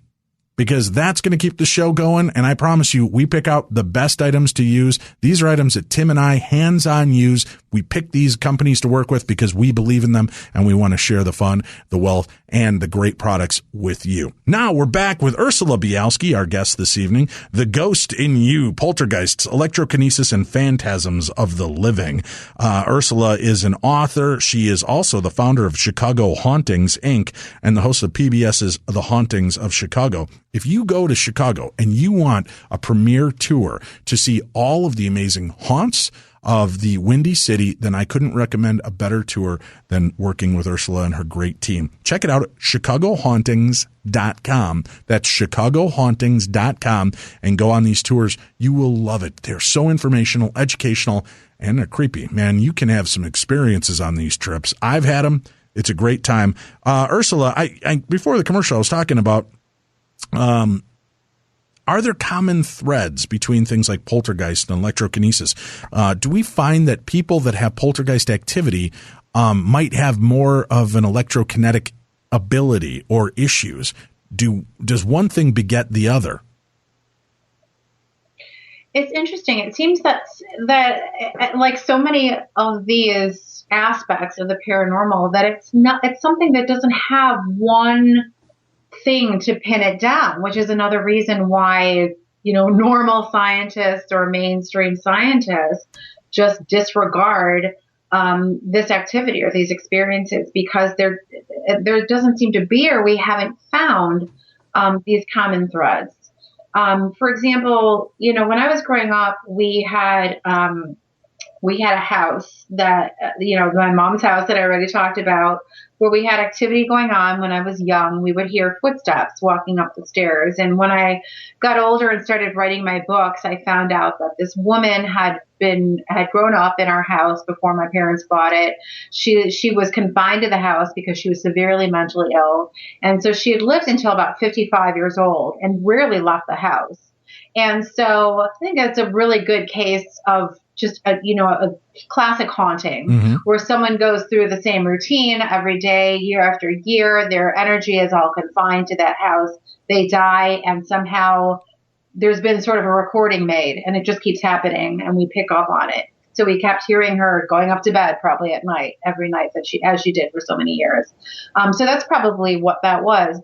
because that's going to keep the show going. And I promise you, we pick out the best items to use. These are items that Tim and I hands-on use. We pick these companies to work with because we believe in them and we want to share the fun, the wealth, and the great products with you. Now we're back with Ursula Bielski, our guest this evening, The Ghost in You, Poltergeists, Electrokinesis, and Phantasms of the Living. Ursula is an author. She is also the founder of Chicago Hauntings, Inc., and the host of PBS's The Hauntings of Chicago. If you go to Chicago and you want a premier tour to see all of the amazing haunts of the Windy City, then I couldn't recommend a better tour than working with Ursula and her great team. Check it out at chicagohauntings.com. That's chicagohauntings.com, and go on these tours. You will love it. They're so informational, educational, and they're creepy. Man, you can have some experiences on these trips. I've had them. It's a great time. Ursula, I before the commercial, I was talking about, are there common threads between things like poltergeist and electrokinesis? Do we find that people that have poltergeist activity might have more of an electrokinetic ability or issues? Does one thing beget the other? It's interesting. It seems that like so many of these aspects of the paranormal, that it's something that doesn't have one thing to pin it down, which is another reason why, normal scientists or mainstream scientists just disregard this activity or these experiences, because there doesn't seem to be, or we haven't found these common threads. For example, when I was growing up, we had a house that, my mom's house that I already talked about, where we had activity going on. When I was young, we would hear footsteps walking up the stairs. And when I got older and started writing my books, I found out that this woman had grown up in our house before my parents bought it. She was confined to the house because she was severely mentally ill. And so she had lived until about 55 years old and rarely left the house. And so I think that's a really good case of just a classic haunting, where someone goes through the same routine every day, year after year. Their energy is all confined to that house. They die, and somehow there's been sort of a recording made, and it just keeps happening, and we pick up on it. So we kept hearing her going up to bed probably at night, every night, as she did for so many years. So that's probably what that was.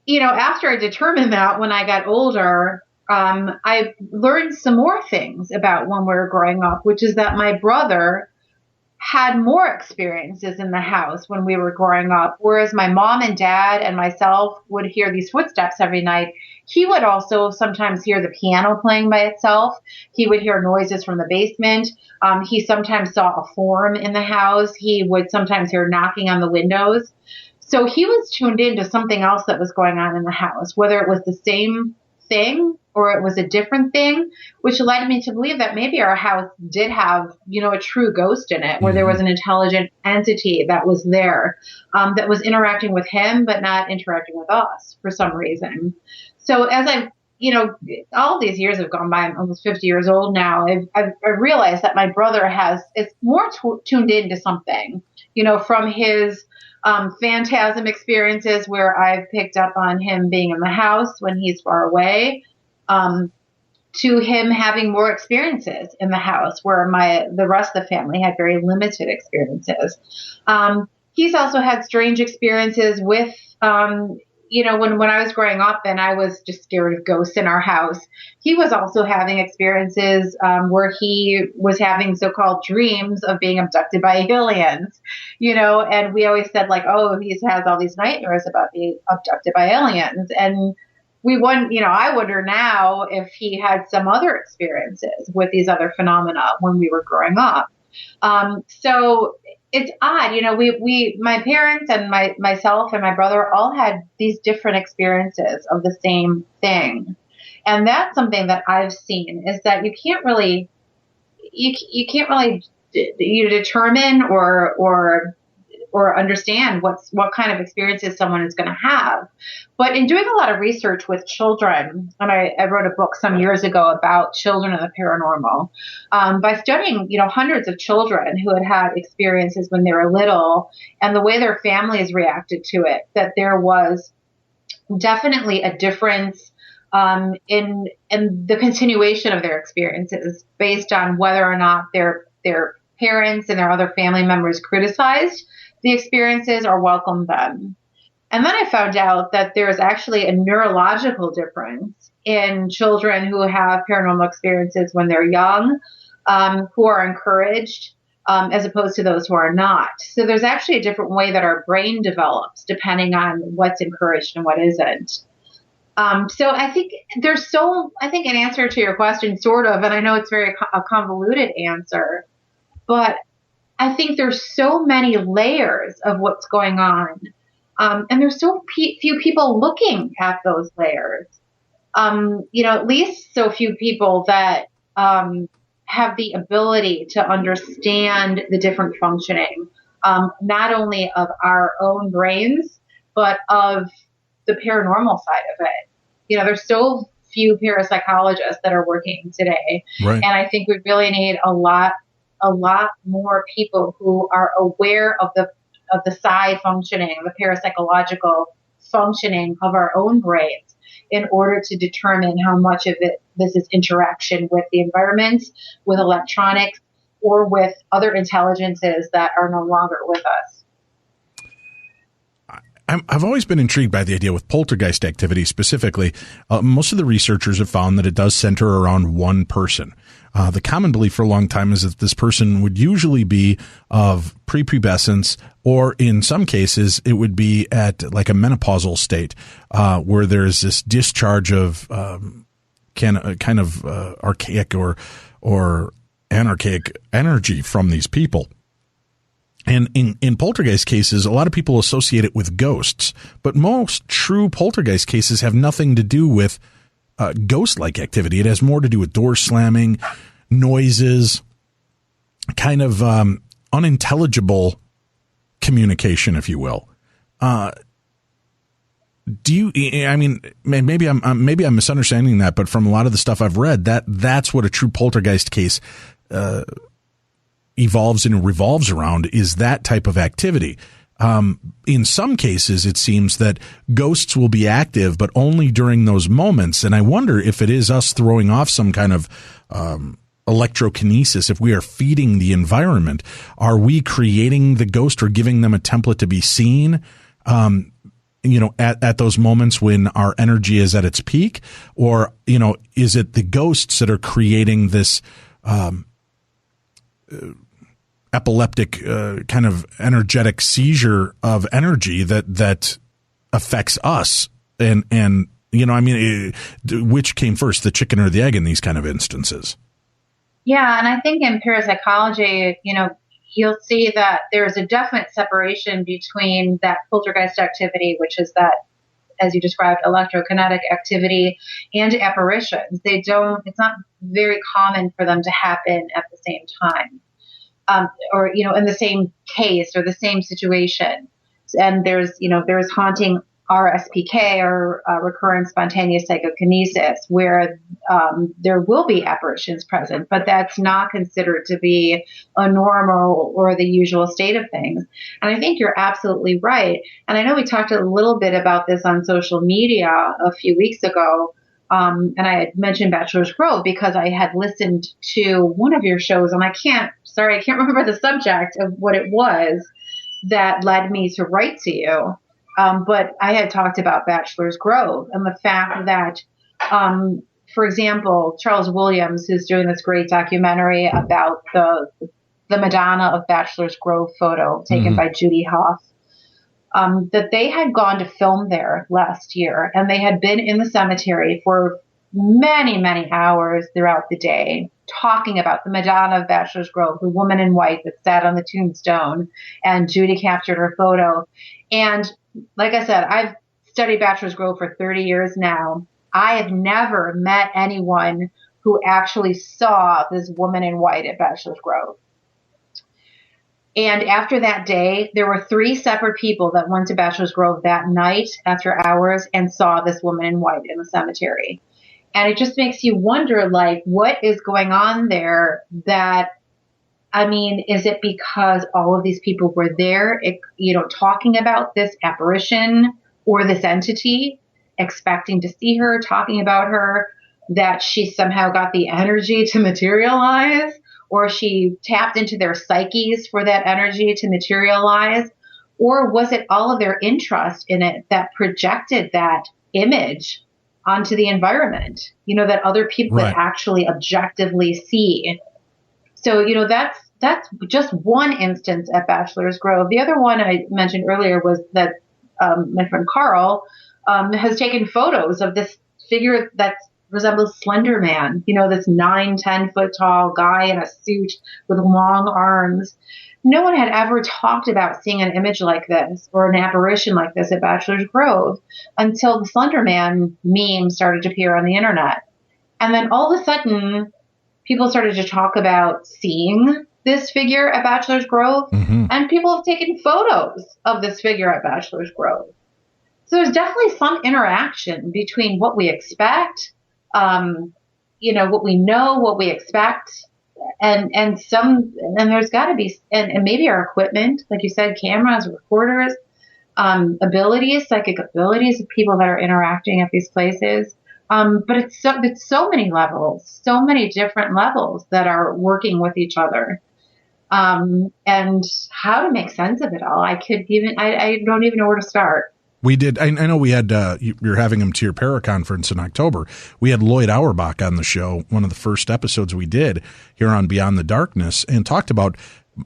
After I determined that, when I got older, I learned some more things about when we were growing up, which is that my brother had more experiences in the house when we were growing up, whereas my mom and dad and myself would hear these footsteps every night. He would also sometimes hear the piano playing by itself. He would hear noises from the basement. He sometimes saw a form in the house. He would sometimes hear knocking on the windows. So he was tuned into something else that was going on in the house, whether it was the same thing or it was a different thing, which led me to believe that maybe our house did have, a true ghost in it, where there was an intelligent entity that was there, that was interacting with him, but not interacting with us for some reason. So as I've, all of these years have gone by, I'm almost 50 years old now, I've realized that my brother is more tuned into something, from his phantasm experiences, where I've picked up on him being in the house when he's far away, to him having more experiences in the house, where the rest of the family had very limited experiences. He's also had strange experiences with, when I was growing up and I was just scared of ghosts in our house, he was also having experiences where he was having so-called dreams of being abducted by aliens, and we always said he has all these nightmares about being abducted by aliens. And I wonder now if he had some other experiences with these other phenomena when we were growing up. So it's odd, my parents and myself and my brother all had these different experiences of the same thing. And that's something that I've seen, is that you can't really determine or understand what kind of experiences someone is going to have. But in doing a lot of research with children, and I wrote a book some years ago about children and the paranormal, by studying, hundreds of children who had experiences when they were little and the way their families reacted to it, that there was definitely a difference in the continuation of their experiences based on whether or not their parents and their other family members criticized the experiences or welcomed them. And then I found out that there's actually a neurological difference in children who have paranormal experiences when they're young, who are encouraged, as opposed to those who are not. So there's actually a different way that our brain develops depending on what's encouraged and what isn't. So I think an answer to your question, sort of, and I know it's a convoluted answer, but I think there's so many layers of what's going on. And there's so few people looking at those layers. At least so few people that have the ability to understand the different functioning, not only of our own brains, but of the paranormal side of it. There's so few parapsychologists that are working today. Right. And I think we really need a lot more people who are aware of the psi functioning, the parapsychological functioning of our own brains in order to determine how much of this is interaction with the environment, with electronics, or with other intelligences that are no longer with us. I've always been intrigued by the idea with poltergeist activity specifically. Most of the researchers have found that it does center around one person. The common belief for a long time is that this person would usually be of prepubescence, or in some cases, it would be at like a menopausal state, where there's this discharge of kind of archaic or anarchic energy from these people. And in poltergeist cases, a lot of people associate it with ghosts, but most true poltergeist cases have nothing to do with ghost-like activity. It has more to do with door slamming, noises, kind of unintelligible communication, if you will. Maybe I'm misunderstanding that, but from a lot of the stuff I've read, that's what a true poltergeist case evolves and revolves around, is that type of activity. In some cases, it seems that ghosts will be active, but only during those moments. And I wonder if it is us throwing off some kind of electrokinesis. If we are feeding the environment, are we creating the ghost or giving them a template to be seen? At those moments when our energy is at its peak, or, is it the ghosts that are creating this, epileptic kind of energetic seizure of energy that affects us, and which came first, the chicken or the egg in these kind of instances? Yeah, and I think in parapsychology, you'll see that there's a definite separation between that poltergeist activity, which is that, as you described, electrokinetic activity, and apparitions. It's not very common for them to happen at the same time. Or in the same case or the same situation. And there's haunting RSPK, or recurrent spontaneous psychokinesis, where there will be apparitions present, but that's not considered to be a normal or the usual state of things. And I think you're absolutely right. And I know we talked a little bit about this on social media a few weeks ago. And I had mentioned Bachelor's Grove because I had listened to one of your shows, and I can't remember the subject of what it was that led me to write to you. But I had talked about Bachelor's Grove and the fact that, for example, Charles Williams, who's doing this great documentary about the Madonna of Bachelor's Grove photo taken by Judy Hoff, that they had gone to film there last year, and they had been in the cemetery for many, many hours throughout the day, talking about the Madonna of Bachelor's Grove, the woman in white that sat on the tombstone, and Judy captured her photo. And like I said, I've studied Bachelor's Grove for 30 years now. I have never met anyone who actually saw this woman in white at Bachelor's Grove. And after that day, there were 3 separate people that went to Bachelor's Grove that night after hours and saw this woman in white in the cemetery. And it just makes you wonder, like, what is going on there? Is it because all of these people were there, talking about this apparition or this entity, expecting to see her, talking about her, that she somehow got the energy to materialize? or she tapped into their psyches for that energy to materialize? Or was it all of their interest in it that projected that image onto the environment, that other people could actually objectively see? So, that's just one instance at Bachelor's Grove. The other one I mentioned earlier was that my friend Carl has taken photos of this figure that resembles Slender Man, this 9-10 foot tall guy in a suit with long arms. No one had ever talked about seeing an image like this or an apparition like this at Bachelor's Grove until the Slender Man meme started to appear on the internet. And then all of a sudden, people started to talk about seeing this figure at Bachelor's Grove, and people have taken photos of this figure at Bachelor's Grove. So there's definitely some interaction between what we expect, what we know, what we expect, and there's got to be, and maybe our equipment, like you said, cameras, recorders, psychic abilities of people that are interacting at these places. But it's so many levels, so many different levels that are working with each other. And how to make sense of it all. I don't even know where to start. We did. I know we had, you're having him to your para conference in October. We had Lloyd Auerbach on the show, one of the first episodes we did here on Beyond the Darkness, and talked about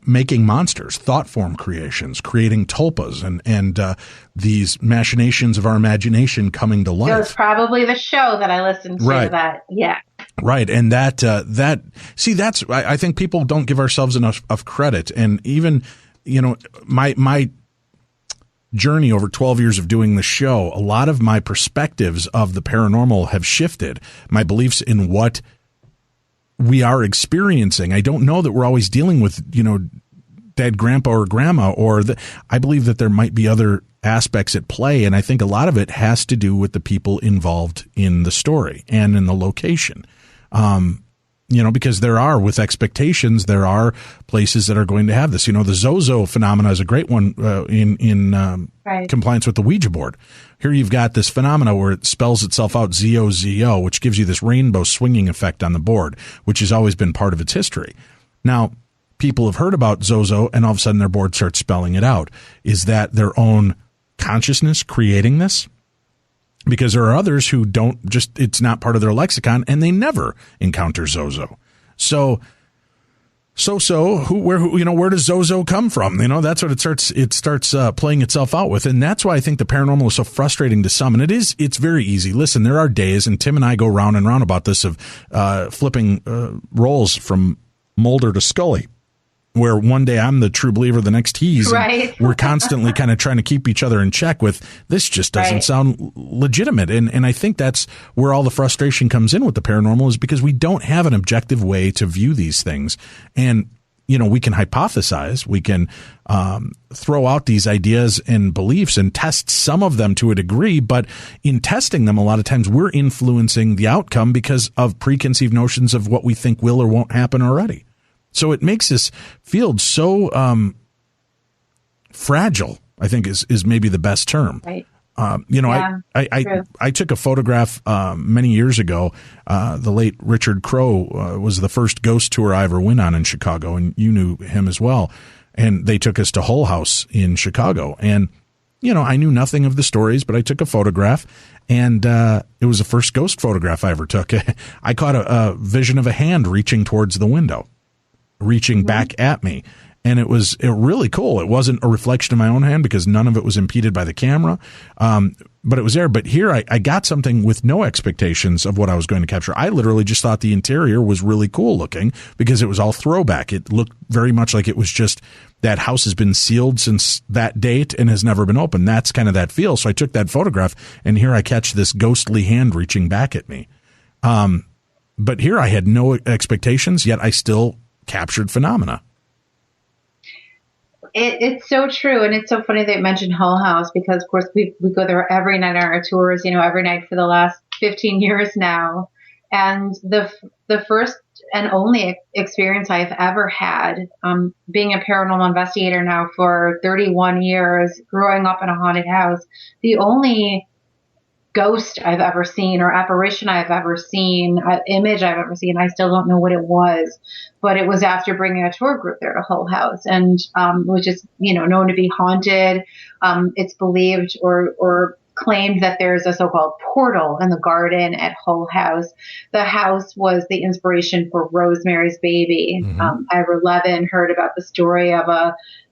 making monsters, thought form creations, creating tulpas, and these machinations of our imagination coming to life. It was probably the show that I listened to. Right. Yeah. Right. And that's, I think people don't give ourselves enough of credit. And even, my journey over 12 years of doing the show, a lot of my perspectives of the paranormal have shifted. My beliefs in what we are experiencing. I don't know that we're always dealing with, dead grandpa or grandma, I believe that there might be other aspects at play. And I think a lot of it has to do with the people involved in the story and in the location. Because with expectations, there are places that are going to have this. The Zozo phenomena is a great one in compliance with the Ouija board. Here you've got this phenomena where it spells itself out Z-O-Z-O, which gives you this rainbow swinging effect on the board, which has always been part of its history. Now, people have heard about Zozo, and all of a sudden their board starts spelling it out. Is that their own consciousness creating this? Because there are others who it's not part of their lexicon, and they never encounter Zozo. So where does Zozo come from? That's what it starts playing itself out with. And that's why I think the paranormal is so frustrating to some. And it's very easy. Listen, there are days, and Tim and I go round and round about this, of flipping roles from Mulder to Scully, where one day I'm the true believer, the next he's. Right. We're constantly kind of trying to keep each other in check with, this just doesn't sound legitimate. And I think that's where all the frustration comes in with the paranormal, is because we don't have an objective way to view these things. And, we can hypothesize, we can throw out these ideas and beliefs and test some of them to a degree. But in testing them, a lot of times we're influencing the outcome because of preconceived notions of what we think will or won't happen already. So it makes this field so fragile, I think is maybe the best term. Right. I took a photograph many years ago. The late Richard Crow was the first ghost tour I ever went on in Chicago, and you knew him as well. And they took us to Hull House in Chicago. And, I knew nothing of the stories, but I took a photograph, and it was the first ghost photograph I ever took. I caught a vision of a hand reaching towards the window, reaching back at me. And it was really cool. It wasn't a reflection of my own hand because none of it was impeded by the camera. But it was there. But here I got something with no expectations of what I was going to capture. I literally just thought the interior was really cool looking because it was all throwback. It looked very much like it was just that house has been sealed since that date and has never been opened. That's kind of that feel. So I took that photograph, and here I catch this ghostly hand reaching back at me. But here I had no expectations, yet I still captured phenomena. It's so true. And it's so funny that you mentioned Hull House, because of course we go there every night on our tours, every night for the last 15 years now. And the first and only experience I've ever had, being a paranormal investigator now for 31 years, growing up in a haunted house, the only ghost I've ever seen or apparition I've ever seen, image I've ever seen. I still don't know what it was, but it was after bringing a tour group there to Hull House, and which is, known to be haunted. It's believed or claimed that there's a so-called portal in the garden at Hull House. The house was the inspiration for Rosemary's Baby. Mm-hmm. Ivor Levin heard about the story of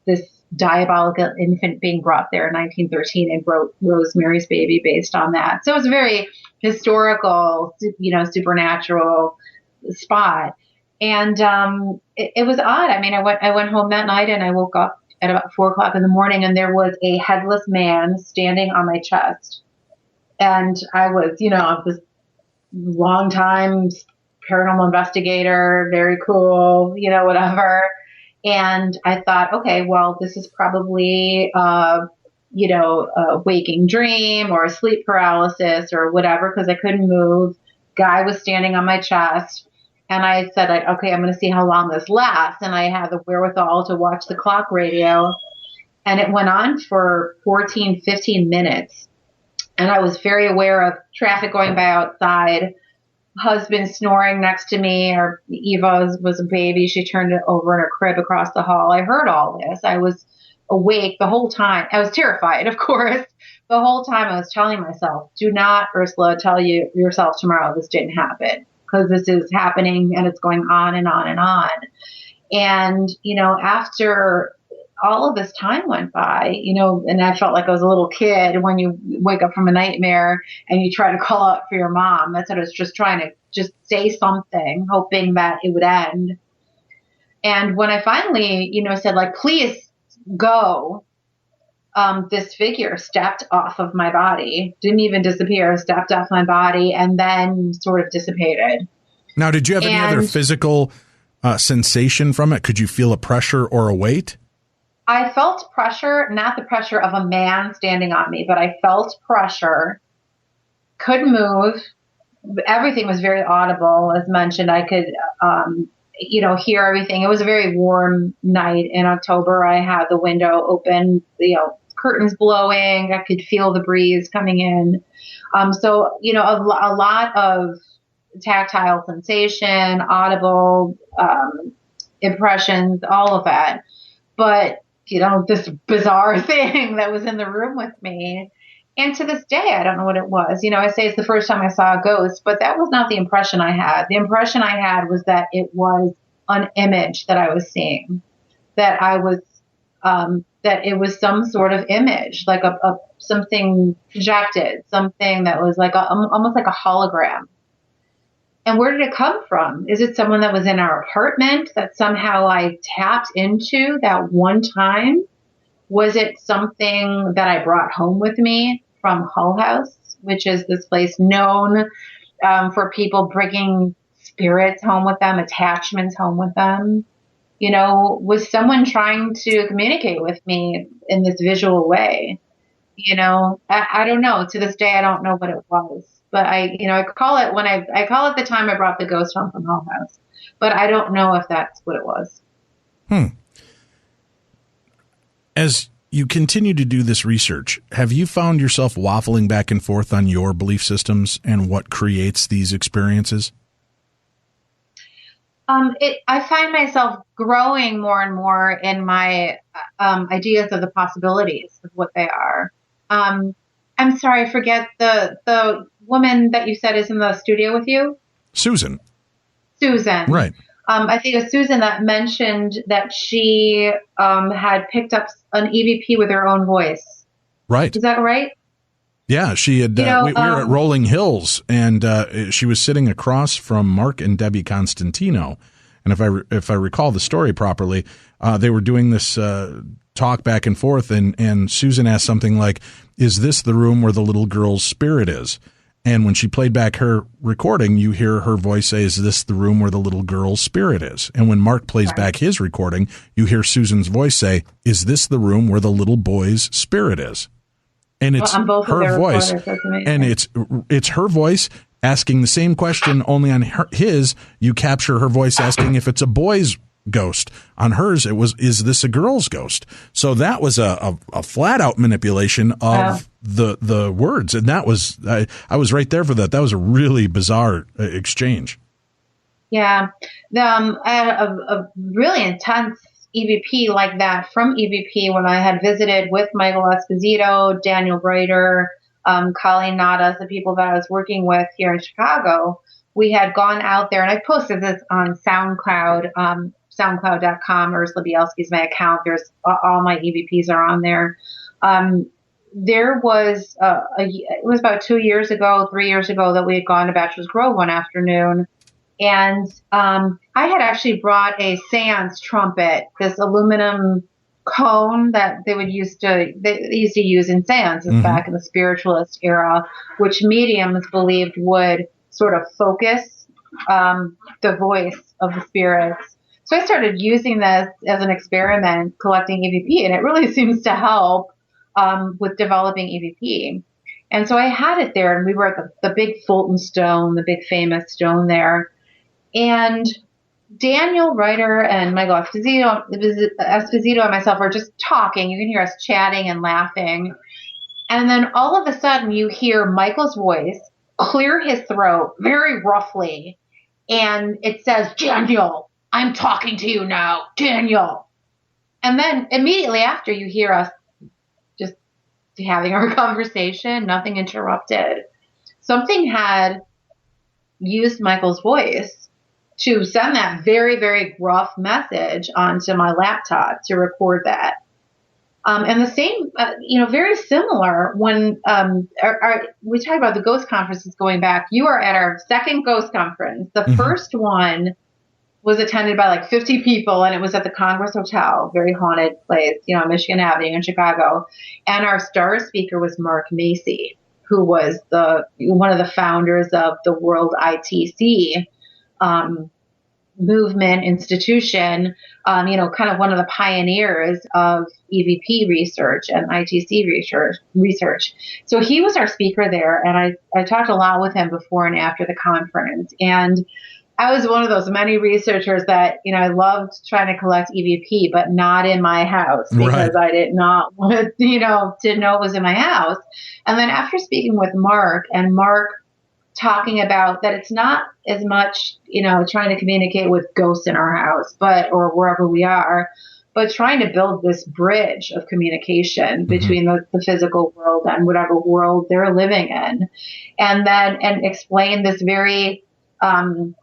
this diabolical infant being brought there in 1913 and wrote Rosemary's Baby based on that. So it was a very historical, supernatural spot. And it was odd. I mean, I went home that night and I woke up at about 4:00 in the morning, and there was a headless man standing on my chest. And I was, this long time paranormal investigator, very cool, whatever. And I thought, okay, well, this is probably, a waking dream or a sleep paralysis or whatever, because I couldn't move. Guy was standing on my chest. And I said, okay, I'm going to see how long this lasts. And I had the wherewithal to watch the clock radio. And it went on for 14, 15 minutes. And I was very aware of traffic going by outside, husband snoring next to me, or Eva was a baby. She turned it over in her crib across the hall. I heard all this. I was awake the whole time. I was terrified, of course. The whole time I was telling myself, do not, Ursula, tell yourself tomorrow this didn't happen, because this is happening and it's going on and on and on. And, after all of this time went by, and I felt like I was a little kid when you wake up from a nightmare and you try to call out for your mom. That's what I was just trying to just say something, hoping that it would end. And when I finally, said, please go, this figure stepped off of my body, didn't even disappear, stepped off my body, and then sort of dissipated. Now, did you have any other physical sensation from it? Could you feel a pressure or a weight? I felt pressure, not the pressure of a man standing on me, but I felt pressure, couldn't move. Everything was very audible. As mentioned, I could, hear everything. It was a very warm night in October. I had the window open, curtains blowing. I could feel the breeze coming in. So, a lot of tactile sensation, audible impressions, all of that. But, this bizarre thing that was in the room with me. And to this day, I don't know what it was. I say it's the first time I saw a ghost, but that was not the impression I had. The impression I had was that it was an image that I was seeing, that I was, that it was some sort of image, like a something projected, something that was like almost like a hologram. And where did it come from? Is it someone that was in our apartment that somehow I tapped into that one time? Was it something that I brought home with me from Hull House, which is this place known for people bringing spirits home with them, attachments home with them? Was someone trying to communicate with me in this visual way? I don't know. To this day, I don't know what it was. But I call it I call it the time I brought the ghost home from Hull House. But I don't know if that's what it was. As you continue to do this research, have you found yourself waffling back and forth on your belief systems and what creates these experiences? I find myself growing more and more in my ideas of the possibilities of what they are. I'm sorry, I forget the woman that you said is in the studio with you? Susan. Right. I think it was Susan that mentioned that she had picked up an EVP with her own voice. Right. Is that right? Yeah, she had. We were at Rolling Hills, and she was sitting across from Mark and Debbie Constantino. And if I recall the story properly, they were doing this talk back and forth, and Susan asked something like, "Is this the room where the little girl's spirit is?" And when she played back her recording, you hear her voice say, "Is this the room where the little girl's spirit is?" And when Mark plays back his recording, you hear Susan's voice say, "Is this the room where the little boy's spirit is?" And it's her voice, and it's her voice asking the same question, only on his, you capture her voice asking if it's a boy's ghost. On hers, it was, "Is this a girl's ghost?" So that was a flat out manipulation of the words. And that was, I was right there for that. That was a really bizarre exchange. Yeah. I had a really intense EVP like that from EVP when I had visited with Michael Esposito, Daniel Breiter, Colleen Nadas, the people that I was working with here in Chicago. We had gone out there, and I posted this on SoundCloud, soundcloud.com. Ursula Bielski is my account. There's all my EVPs are on there. There was, it was about 3 years ago that we had gone to Bachelor's Grove one afternoon. And I had actually brought a seance trumpet, this aluminum cone that they used to use in seances back in the spiritualist era, which mediums believed would sort of focus the voice of the spirits. So I started using this as an experiment, collecting EVP, and it really seems to help with developing EVP. And so I had it there, and we were at the big Fulton Stone, the big famous stone there. And Daniel Breiter and Michael Esposito and myself were just talking. You can hear us chatting and laughing. And then all of a sudden you hear Michael's voice clear his throat very roughly. And it says, "Daniel, I'm talking to you now, Daniel." And then immediately after you hear us just having our conversation, nothing interrupted. Something had used Michael's voice to send that very, very rough message onto my laptop to record that. And the same, very similar when we talk about the ghost conferences going back. You are at our second ghost conference. The first one was attended by like 50 people, and it was at the Congress Hotel, very haunted place, Michigan Avenue in Chicago. And our star speaker was Mark Macy, who was one of the founders of the World ITC movement institution, kind of one of the pioneers of EVP research and ITC research. So he was our speaker there, and I talked a lot with him before and after the conference. And I was one of those many researchers that, I loved trying to collect EVP, but not in my house because I did not want, to know it was in my house. And then after speaking with Mark talking about that it's not as much, trying to communicate with ghosts in our house, or wherever we are, but trying to build this bridge of communication between the physical world and whatever world they're living in. And explain this very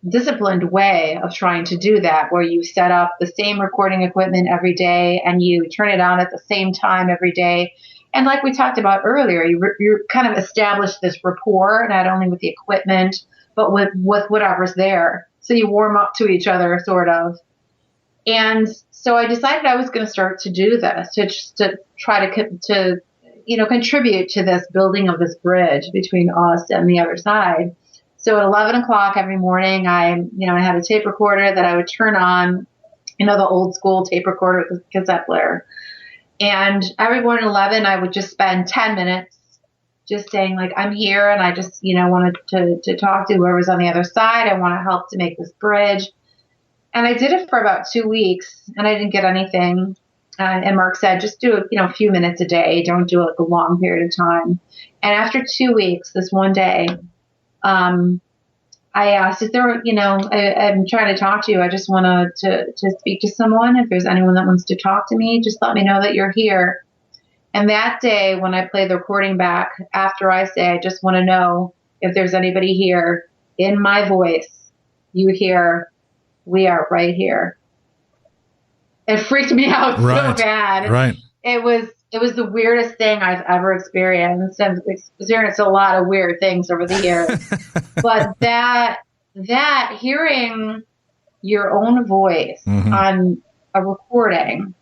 disciplined way of trying to do that, where you set up the same recording equipment every day and you turn it on at the same time every day. And like we talked about earlier, you kind of establish this rapport, not only with the equipment, but with whatever's there. So you warm up to each other, sort of. And so I decided I was going to start to do this, to try to contribute to this building of this bridge between us and the other side. So at 11 o'clock every morning, I had a tape recorder that I would turn on, the old school tape recorder with a cassette player. And every morning at 11, I would just spend 10 minutes just saying, like, I'm here and I just, wanted to talk to whoever's on the other side. I want to help to make this bridge. And I did it for about 2 weeks and I didn't get anything. And Mark said, just do a few minutes a day. Don't do it a long period of time. And after 2 weeks, this one day, I asked, is there, I'm trying to talk to you. I just want to speak to someone. If there's anyone that wants to talk to me, just let me know that you're here. And that day, when I play the recording back, after I say, I just want to know if there's anybody here, in my voice, you hear, we are right here. It freaked me out so bad. Right. It was the weirdest thing I've ever experienced. I've experienced a lot of weird things over the years. But that hearing your own voice on a recording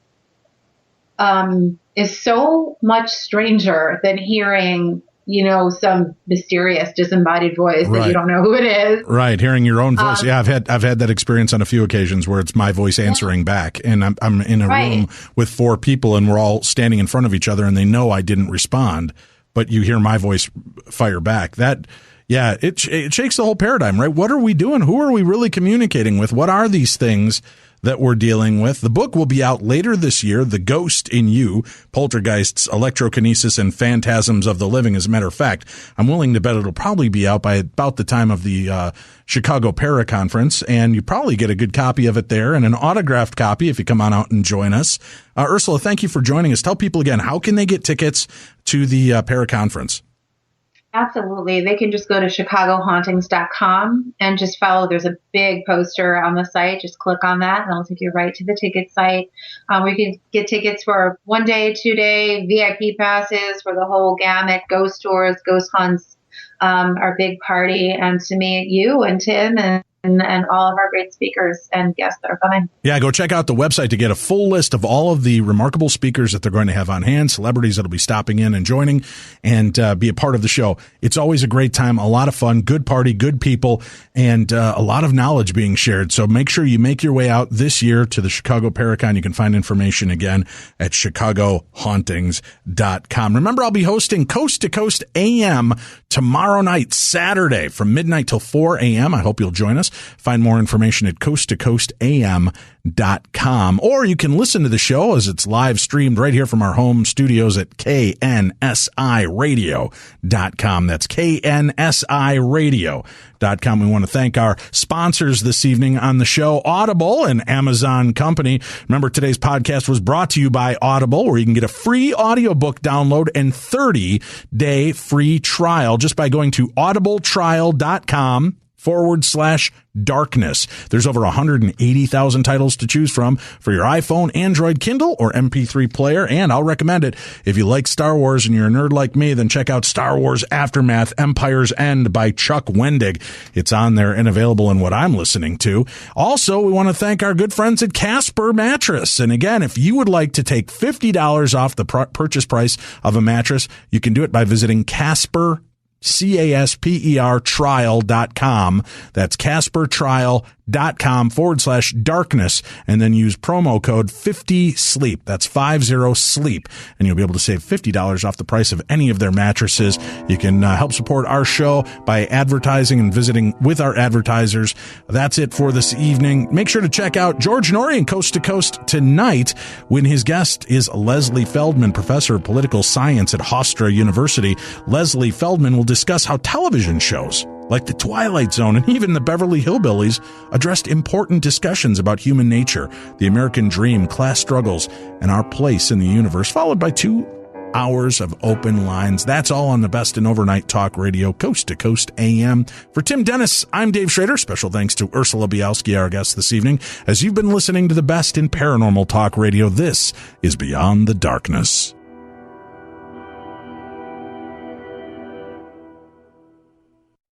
is so much stranger than hearing, some mysterious disembodied voice that you don't know who it is. Right. Hearing your own voice. Yeah. I've had that experience on a few occasions where it's my voice answering back, and I'm in a room with 4 people and we're all standing in front of each other and they know I didn't respond, but you hear my voice fire back. It shakes the whole paradigm, right? What are we doing? Who are we really communicating with? What are these things that we're dealing with. The book will be out later this year, The Ghost in You, Poltergeists, Electrokinesis, and Phantasms of the Living. As a matter of fact, I'm willing to bet it'll probably be out by about the time of the Chicago Paraconference, and you probably get a good copy of it there and an autographed copy if you come on out and join us. Ursula, thank you for joining us. Tell people again, how can they get tickets to the Paraconference? Absolutely. They can just go to chicagohauntings.com and just follow. There's a big poster on the site. Just click on that and it'll take you right to the ticket site. We can get tickets for 1 day, 2 day, VIP passes for the whole gamut, ghost tours, ghost hunts, our big party, and to meet you and Tim and all of our great speakers and guests that are coming. Yeah, go check out the website to get a full list of all of the remarkable speakers that they're going to have on hand, celebrities that'll be stopping in and joining and be a part of the show. It's always a great time, a lot of fun, good party, good people, and a lot of knowledge being shared. So make sure you make your way out this year to the Chicago Paracon. You can find information again at chicagohauntings.com. Remember, I'll be hosting Coast to Coast AM tomorrow night, Saturday, from midnight till 4 a.m. I hope you'll join us. Find more information at coasttocoastam.com, or you can listen to the show as it's live streamed right here from our home studios at knsiradio.com. That's knsiradio.com. We want to thank our sponsors this evening on the show, Audible and Amazon Company. Remember, today's podcast was brought to you by Audible, where you can get a free audiobook download and 30-day free trial just by going to audibletrial.com/darkness. There's over 180,000 titles to choose from for your iPhone, Android, Kindle, or MP3 player, and I'll recommend it. If you like Star Wars and you're a nerd like me, then check out Star Wars Aftermath, Empire's End by Chuck Wendig. It's on there and available in what I'm listening to. Also, we want to thank our good friends at Casper Mattress. And again, if you would like to take $50 off the purchase price of a mattress, you can do it by visiting Casper trial.com. That's caspertrial.com/darkness, and then use promo code 50SLEEP. That's 50SLEEP, and you'll be able to save $50 off the price of any of their mattresses. You can help support our show by advertising and visiting with our advertisers. That's it for this evening. Make sure to check out George Norrie and Coast to Coast tonight when his guest is Leslie Feldman, professor of political science at Hofstra University. Leslie Feldman will discuss how television shows like The Twilight Zone and even the Beverly Hillbillies addressed important discussions about human nature, the American dream, class struggles, and our place in the universe, followed by 2 hours of open lines. That's all on the best in overnight talk radio, Coast to Coast AM. For Tim Dennis, I'm Dave Schrader. Special thanks to Ursula Bielski, our guest this evening. As you've been listening to the best in paranormal talk radio, this is Beyond the Darkness.